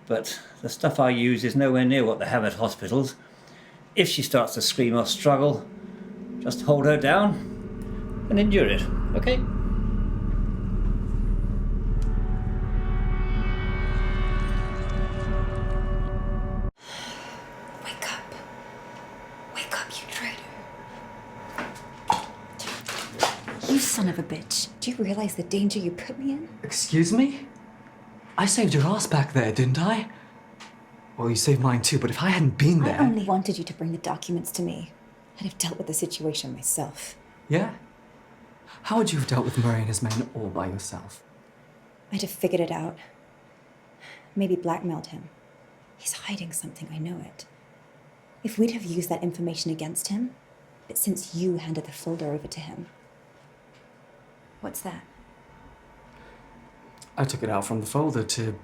S10: but the stuff I use is nowhere near what they have at hospitals. If she starts to scream or struggle, just hold her down and endure it, okay?
S8: Wake up. Wake up, you traitor. You son of a bitch. Do you realize the danger you put me in?
S6: Excuse me? I saved your ass back there, didn't I? Well, you saved mine too, but if I hadn't been there...
S8: I only wanted you to bring the documents to me. I'd have dealt with the situation myself.
S6: Yeah? How would you have dealt with Murray and his men all by yourself?
S8: I'd have figured it out. Maybe blackmailed him. He's hiding something, I know it. If we'd have used that information against him, but since you handed the folder over to him. What's that?
S6: I took it out from the folder to...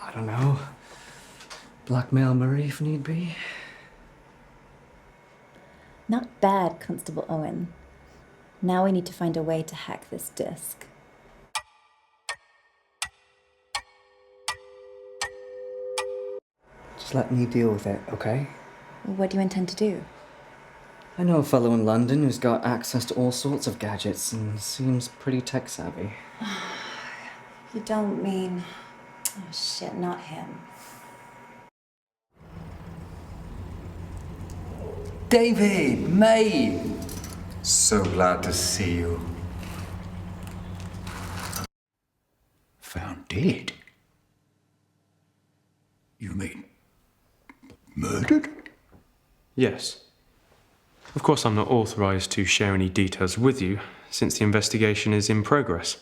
S6: I don't know... blackmail Murray if need be.
S8: Not bad, Constable Owen. Now we need to find a way to hack this disk.
S6: Just let me deal with it, okay?
S8: What do you intend to do?
S6: I know a fellow in London who's got access to all sorts of gadgets and seems pretty tech-savvy.
S8: You don't mean... Oh shit, not him.
S19: David, May! So glad to see you.
S12: Found dead? You mean... murdered?
S20: Yes. Of course, I'm not authorised to share any details with you, since the investigation is in progress.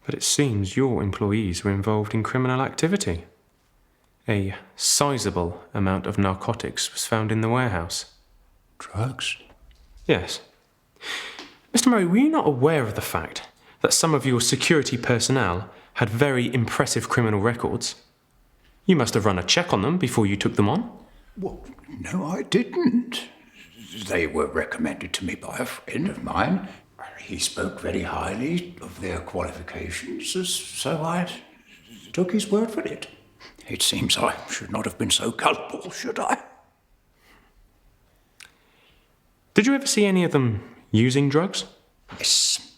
S20: But it seems your employees were involved in criminal activity. A sizable amount of narcotics was found in the warehouse.
S18: Drugs?
S20: Yes. Mr. Murray, were you not aware of the fact that some of your security personnel had very impressive criminal records? You must have run a check on them before you took them on.
S18: Well, no, I didn't. They were recommended to me by a friend of mine. He spoke very highly of their qualifications, so I took his word for it. It seems I should not have been so gullible, should I?
S20: Did you ever see any of them using drugs?
S18: Yes.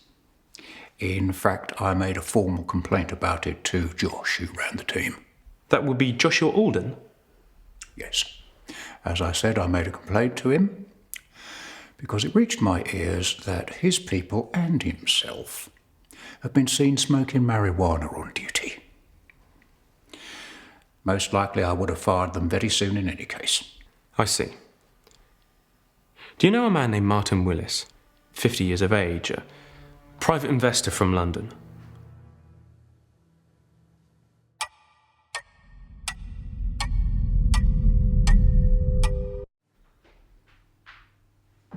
S18: In fact, I made a formal complaint about it to Josh, who ran the team.
S20: That would be Joshua Alden?
S18: Yes. As I said, I made a complaint to him because it reached my ears that his people and himself have been seen smoking marijuana on duty. Most likely I would have fired them very soon in any case.
S20: I see. Do you know a man named Martin Willis, 50 years of age, a private investor from London?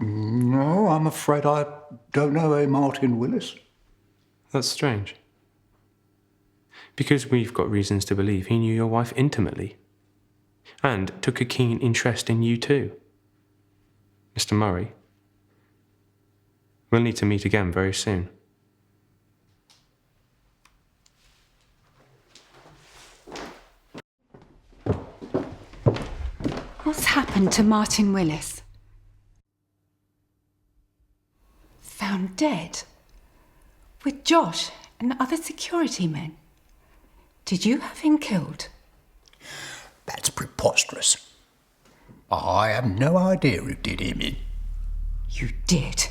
S18: No, I'm afraid I don't know a Martin Willis.
S20: That's strange. Because we've got reasons to believe he knew your wife intimately and took a keen interest in you too. Mr. Murray, we'll need to meet again very soon.
S2: What's happened to Martin Willis? Found dead? With Josh and other security men? Did you have him killed?
S18: That's preposterous. I have no idea who did him in.
S2: You did.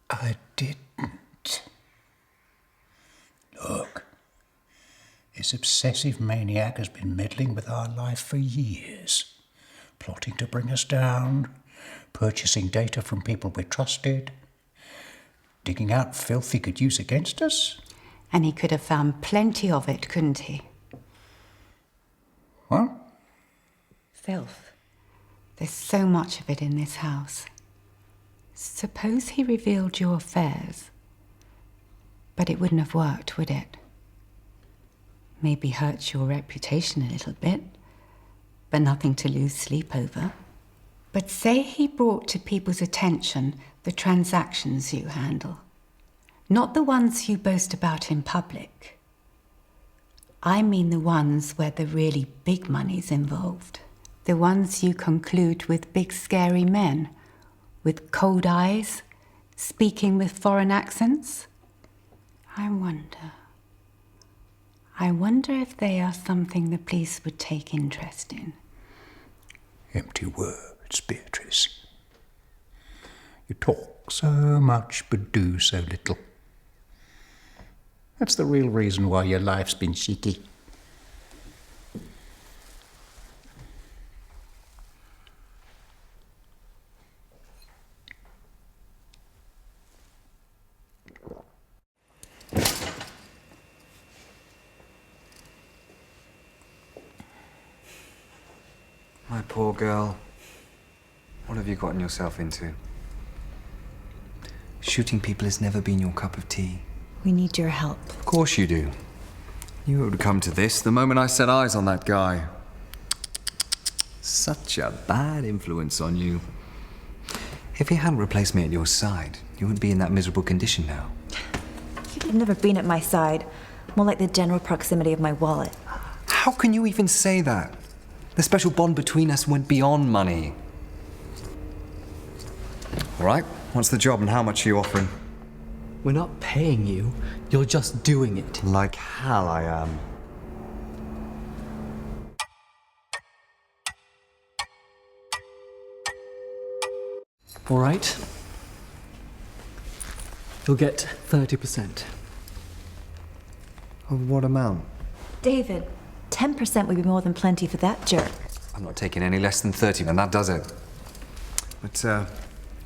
S18: I didn't. Look, this obsessive maniac has been meddling with our life for years, plotting to bring us down, purchasing data from people we trusted, digging out filth he could use against us.
S2: And he could have found plenty of it, couldn't he?
S18: What?
S2: Filth. There's so much of it in this house. Suppose he revealed your affairs. But it wouldn't have worked, would it? Maybe hurt your reputation a little bit, but nothing to lose sleep over. But say he brought to people's attention the transactions you handle, not the ones you boast about in public. I mean the ones where the really big money's involved. The ones you conclude with big scary men, with cold eyes, speaking with foreign accents. I wonder if they are something the police would take interest in.
S18: Empty words, Beatrice. You talk so much but do so little. That's the real reason why your life's been shitty.
S21: My poor girl. What have you gotten yourself into? Shooting people has never been your cup of tea.
S4: We need your help.
S21: Of course you do. You would come to this the moment I set eyes on that guy. Such a bad influence on you. If he hadn't replaced me at your side, you wouldn't be in that miserable condition now.
S4: You've never been at my side. More like the general proximity of my wallet.
S21: How can you even say that? The special bond between us went beyond money. All right, what's the job and how much are you offering?
S6: We're not paying you, you're just doing it.
S21: Like hell I am.
S6: All right. You'll get 30%.
S21: Of what amount?
S4: David, 10% would be more than plenty for that jerk.
S21: I'm not taking any less than 30, and that does it. But,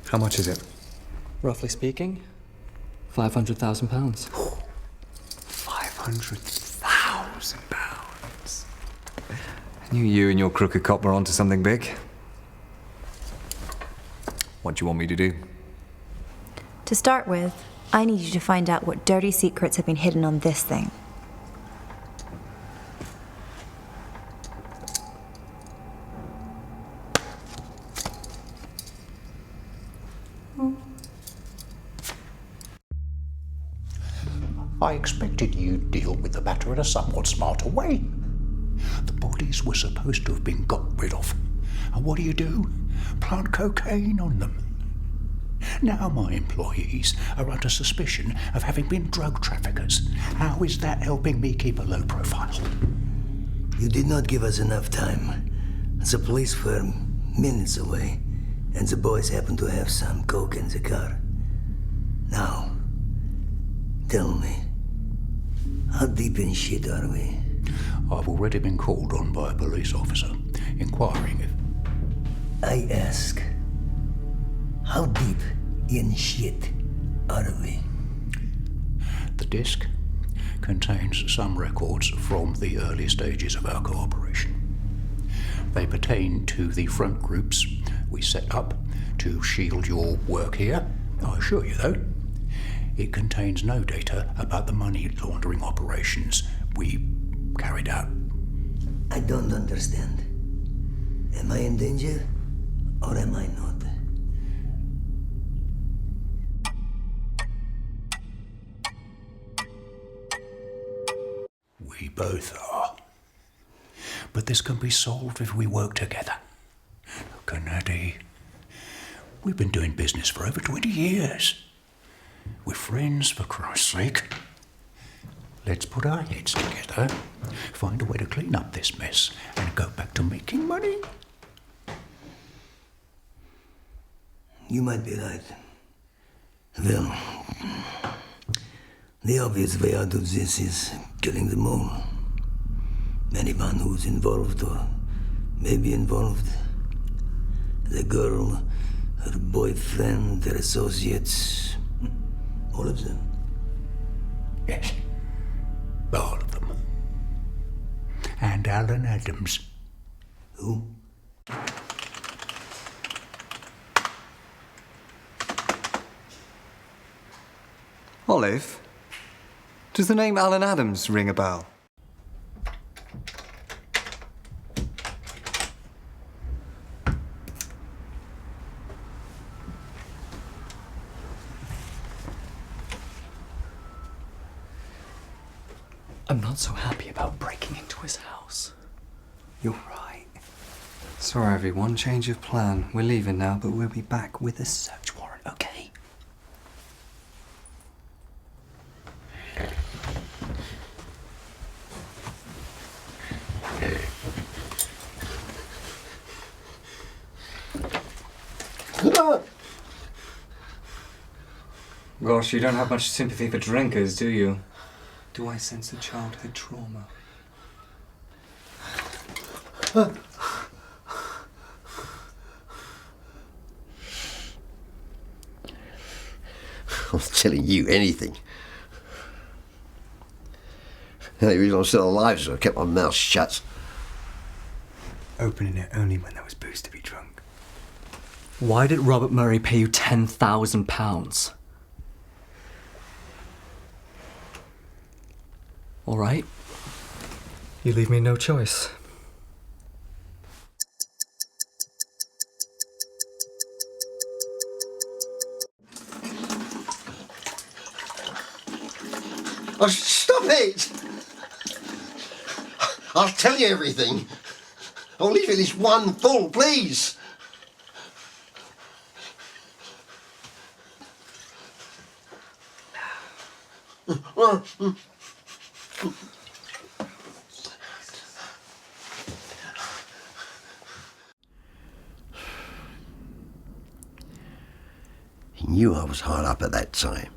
S21: how much is it?
S1: Roughly speaking, £500,000.
S21: £500,000. I knew you and your crooked cop were onto something big. What do you want me to do?
S4: To start with, I need you to find out what dirty secrets have been hidden on this thing.
S18: I expected you'd deal with the matter in a somewhat smarter way. The bodies were supposed to have been got rid of. And what do? Plant cocaine on them. Now my employees are under suspicion of having been drug traffickers. How is that helping me keep a low profile?
S3: You did not give us enough time. It's a police firm, minutes away, and the boys happen to have some coke in the car. Now, tell me, how deep in shit are we?
S18: I've already been called on by a police officer, inquiring if...
S3: I ask, how deep in shit are we?
S18: The disc contains some records from the early stages of our cooperation. They pertain to the front groups we set up to shield your work here. I assure you, though, it contains no data about the money laundering operations we carried out.
S3: I don't understand. Am I in danger, or am I not?
S18: We both are. But this can be solved if we work together. Gennady, we've been doing business for over 20 years. We're friends, for Christ's sake. Let's put our heads together, find a way to clean up this mess, and go back to making money.
S3: You might be right. Well, the obvious way out of this is killing them all. Anyone who's involved or maybe involved. The girl, her boyfriend, their associates, all of them.
S18: Yes, all of them. And Alan Adams.
S3: Who?
S21: Olive, does the name Alan Adams ring a bell?
S1: I'm not so happy about breaking into his house.
S21: You're right. Sorry, everyone. Change of plan. We're leaving now, but we'll be back with a search warrant, okay? Gosh, you don't have much sympathy for drinkers, do you? Do I sense a childhood trauma?
S9: I'm telling you anything. The only reason I'm still alive is I kept my mouth shut.
S21: Opening it only when there was booze to be drunk.
S1: Why did Robert Murray pay you £10,000? All right.
S21: You leave me no choice.
S9: Oh, stop it! I'll tell you everything. I'll leave you this one full, please. He knew I was hard up at that time,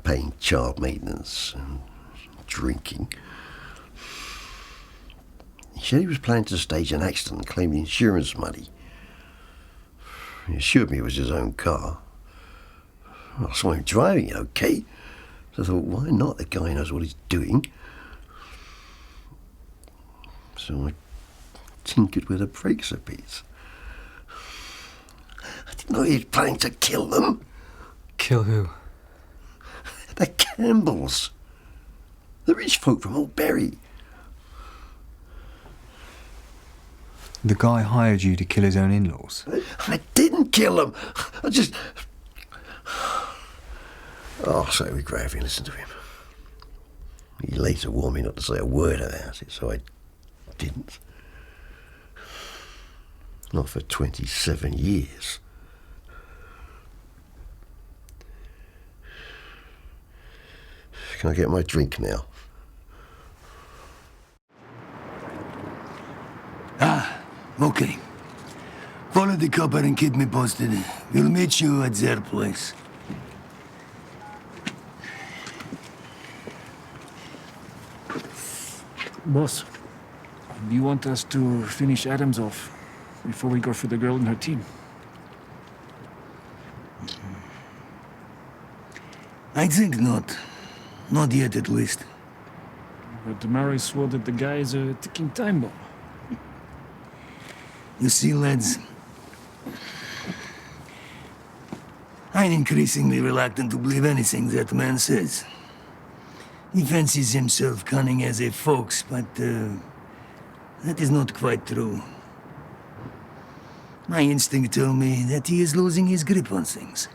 S9: paying child maintenance and drinking. He said he was planning to stage an accident and claim the insurance money. He assured me it was his own car. I saw him driving it okay, so I thought, why not? The guy knows what he's doing. So I tinkered with the brakes a bit. I didn't know he was planning to kill them.
S21: Kill who?
S9: The Campbells. The rich folk from Old Bury.
S21: The guy hired you to kill his own in-laws?
S9: I didn't kill them. I just... Oh, so regret having listened to him. He later warned me not to say a word about it, so I didn't. Not for 27 years. Can I get my drink now?
S3: Okay. Follow the copper and keep me posted. We'll meet you at their place.
S11: Boss, do you want us to finish Adams off before we go for the girl and her team?
S3: I think not. Not yet, at least.
S11: But Murray swore that the guy is a ticking time bomb.
S3: You see, lads, I'm increasingly reluctant to believe anything that man says. He fancies himself cunning as a fox, but that is not quite true. My instinct tells me that he is losing his grip on things.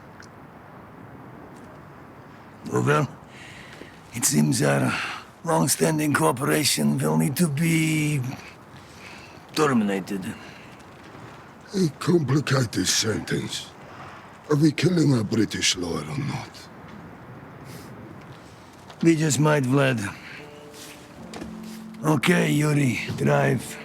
S3: Oh well, it seems our long-standing cooperation will need to be terminated.
S15: A complicated sentence. Are we killing a British lawyer or not?
S3: We just might, Vlad. Okay, Yuri, drive.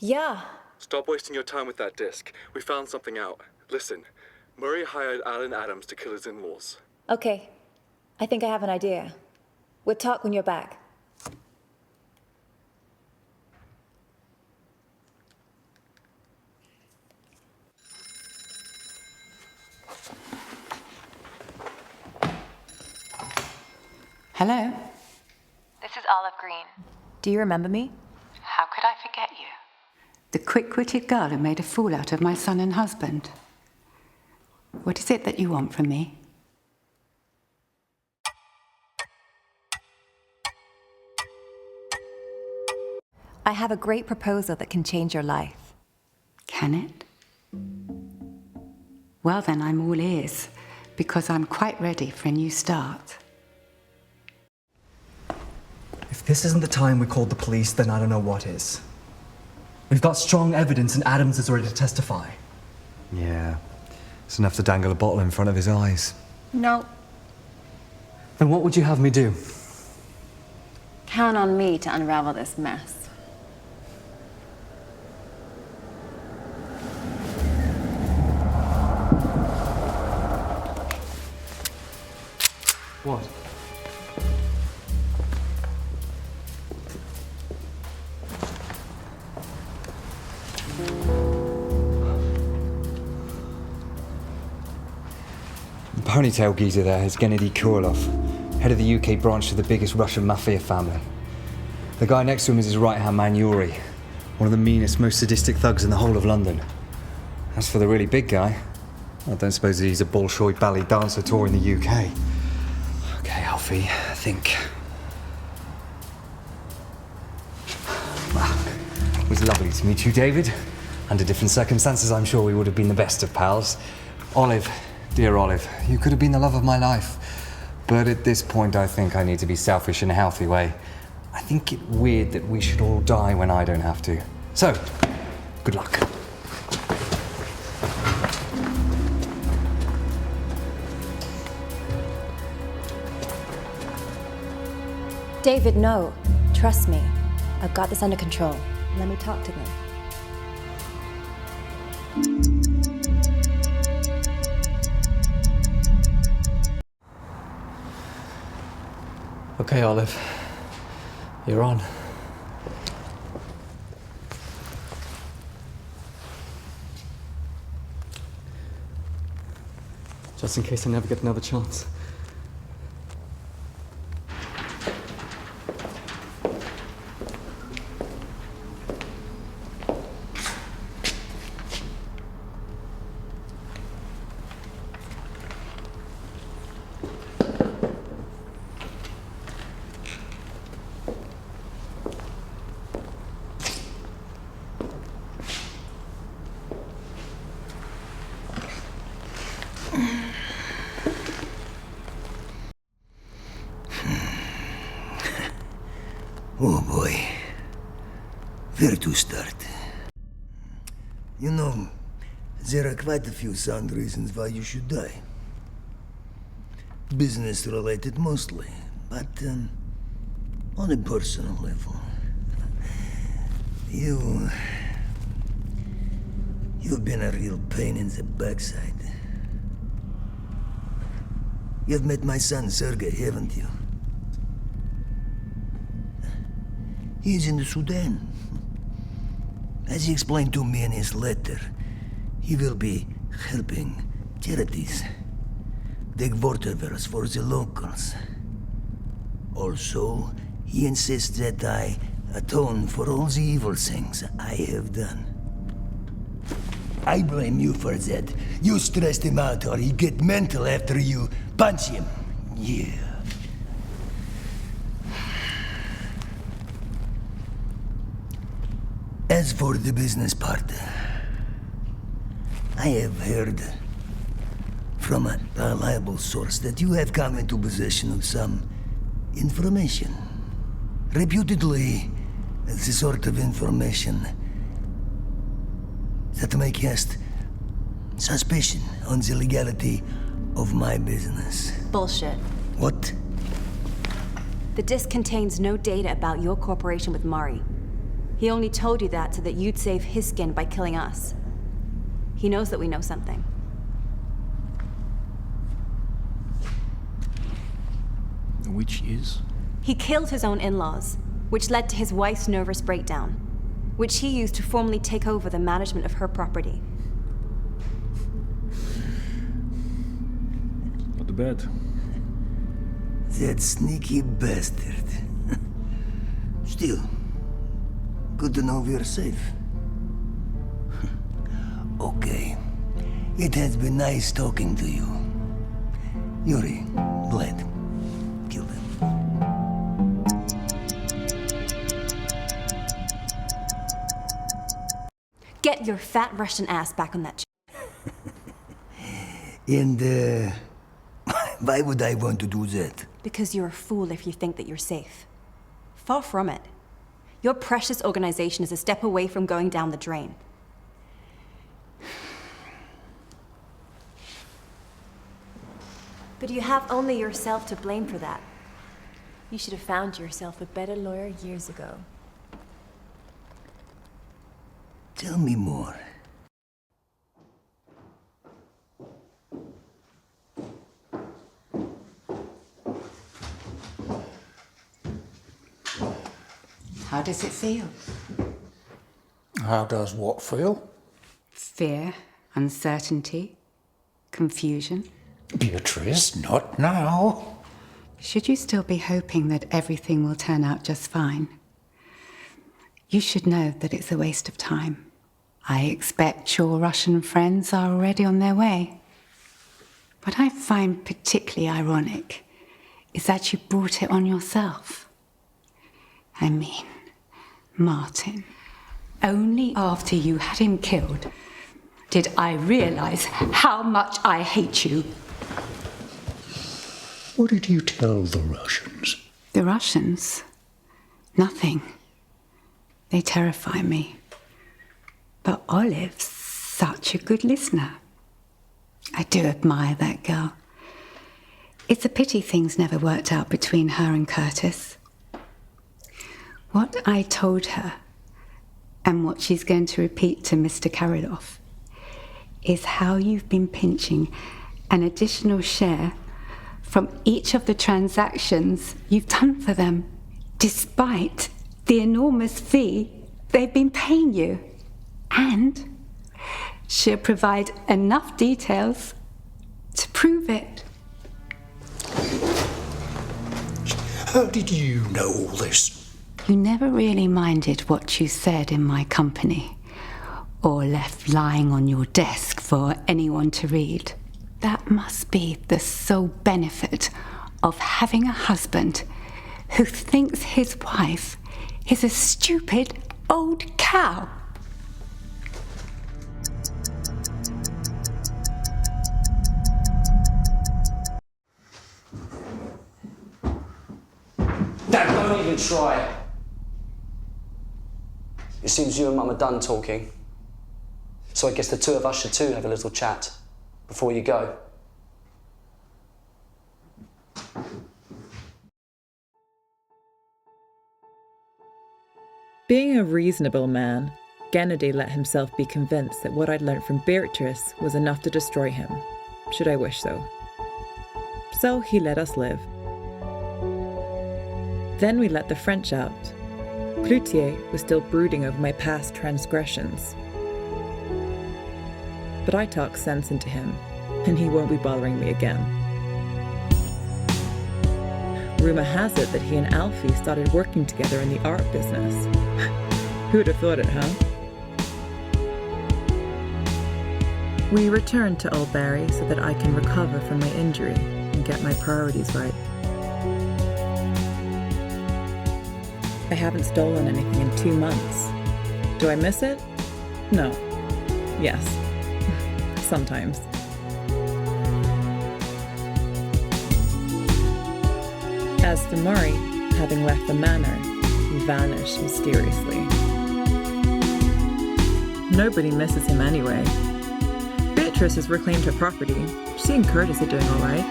S4: Yeah.
S6: Stop wasting your time with that disc. We found something out. Listen, Murray hired Alan Adams to kill his in-laws.
S4: Okay. I think I have an idea. We'll talk when you're back.
S2: Hello?
S17: This is Olive Green.
S4: Do you remember me?
S17: How could I forget you?
S2: The quick-witted girl who made a fool out of my son and husband. What is it that you want from me?
S4: I have a great proposal that can change your life.
S2: Can it? Well then, I'm all ears, because I'm quite ready for a new start.
S1: If this isn't the time we called the police, then I don't know what is. We've got strong evidence and Adams is ready to testify.
S21: Yeah, it's enough to dangle a bottle in front of his eyes.
S8: No.
S1: Then what would you have me do?
S8: Count on me to unravel this mess.
S1: What?
S21: The ponytail geezer there is Gennady Kurlov, head of the UK branch of the biggest Russian mafia family. The guy next to him is his right-hand man, Yuri, one of the meanest, most sadistic thugs in the whole of London. As for the really big guy, I don't suppose he's a Bolshoi ballet dancer touring the UK. Okay, Alfie, think. Well, it was lovely to meet you, David. Under different circumstances, I'm sure we would have been the best of pals. Olive, dear Olive, you could have been the love of my life. But at this point, I think I need to be selfish in a healthy way. I think it weird that we should all die when I don't have to. So, good luck.
S8: David, no. Trust me. I've got this under control. Let me talk to them.
S6: Okay, Olive. You're on. Just in case I never get another chance.
S3: Oh boy. Where to start? You know, there are quite a few sound reasons why you should die. Business related mostly, but on a personal level. You've been a real pain in the backside. You've met my son Sergei, haven't you? He's in the Sudan. As he explained to me in his letter, he will be helping charities dig water wells for the locals. Also, he insists that I atone for all the evil things I have done. I blame you for that. You stressed him out or he get mental after you punch him. Yeah. As for the business part, I have heard from a reliable source that you have come into possession of some information. Reputedly, the sort of information that may cast suspicion on the legality of my business.
S8: Bullshit.
S3: What?
S8: The disc contains no data about your corporation with Mari. He only told you that so that you'd save his skin by killing us. He knows that we know something.
S11: Which is?
S8: He killed his own in-laws, which led to his wife's nervous breakdown, which he used to formally take over the management of her property.
S11: Not bad.
S3: That sneaky bastard. Still, good to know we're safe. Okay. It has been nice talking to you. Yuri, Vlad, kill them.
S8: Get your fat Russian ass back on that
S3: And, why would I want to do that?
S8: Because you're a fool if you think that you're safe. Far from it. Your precious organization is a step away from going down the drain. But you have only yourself to blame for that. You should have found yourself a better lawyer years ago.
S3: Tell me more.
S2: How does it feel?
S18: How does what feel?
S2: Fear, uncertainty, confusion.
S18: Beatrice, not now.
S2: Should you still be hoping that everything will turn out just fine? You should know that it's a waste of time. I expect your Russian friends are already on their way. What I find particularly ironic is that you brought it on yourself. I mean, Martin, only after you had him killed did I realize how much I hate you.
S18: What did you tell the Russians?
S2: The Russians? Nothing. They terrify me. But Olive's such a good listener. I do admire that girl. It's a pity things never worked out between her and Curtis. What I told her, and what she's going to repeat to Mr. Karadov, is how you've been pinching an additional share from each of the transactions you've done for them, despite the enormous fee they've been paying you. And she'll provide enough details to prove it.
S18: How did you know all this?
S2: You never really minded what you said in my company, or left lying on your desk for anyone to read. That must be the sole benefit of having a husband who thinks his wife is a stupid old cow.
S5: Dad, don't even try. It seems you and Mum are done talking. So I guess the two of us should too have a little chat before you go.
S14: Being a reasonable man, Gennady let himself be convinced that what I'd learnt from Beatrice was enough to destroy him, should I wish so. So he let us live. Then we let the French out. Cloutier was still brooding over my past transgressions. But I talked sense into him, and he won't be bothering me again. Rumour has it that he and Alfie started working together in the art business. Who'd have thought it, huh? We returned to Old Barry so that I can recover from my injury and get my priorities right. I haven't stolen anything in 2 months. Do I miss it? No. Yes. Sometimes. As for Murray, having left the manor, he vanished mysteriously. Nobody misses him anyway. Beatrice has reclaimed her property. She and Curtis are doing all right.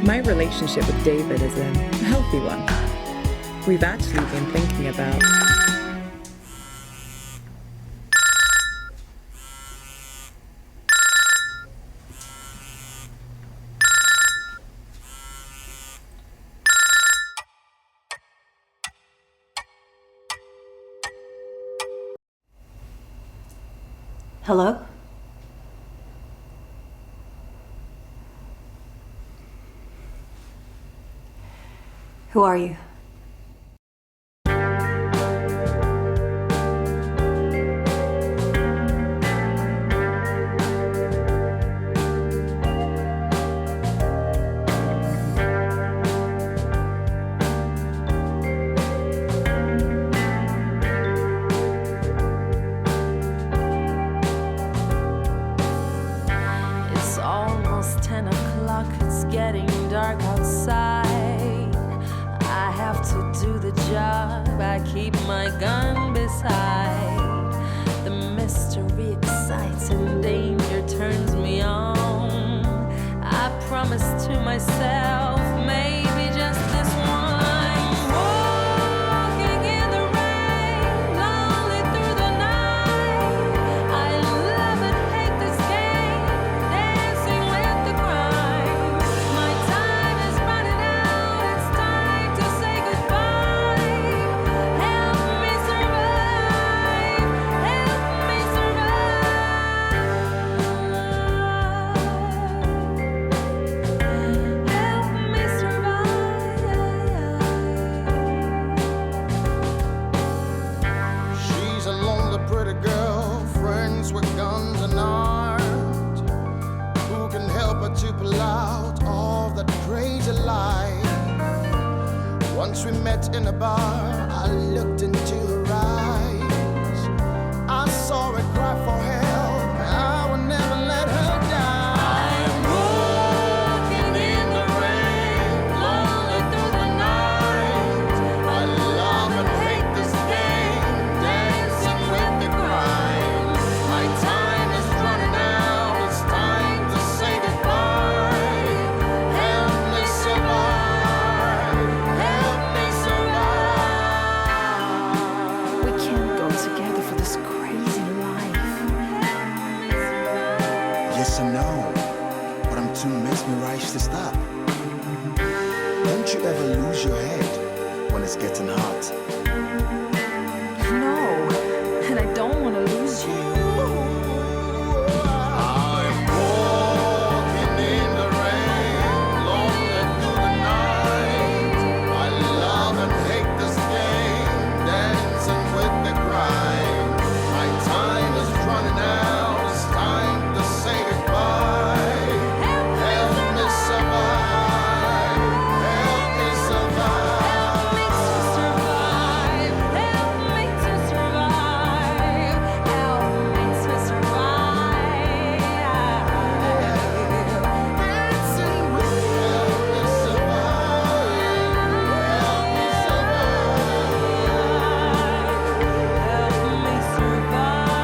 S14: My relationship with David is a healthy one. We've actually been thinking about...
S8: Hello? Who are you?
S22: It's almost 10 o'clock, it's getting dark outside. I have to do the job, I keep my gun beside. The mystery excites and danger turns me on. I promise to myself, maybe just this one. Walking in the rain, lonely through the night. I love and hate this game, dancing with the grind. My time is running out, it's time to say goodbye. Help me survive, help me
S24: She's a lonely pretty girl, friends with guns and art. Who can help her to pull out all that crazy life? Once we met in a bar, I looked into her eyes. I saw her cry for help, I would never let her die. I'm walking in the rain, lonely through the night. I love and hate this game, dancing with the grind. My time is running out,
S7: Use your head when it's getting hot.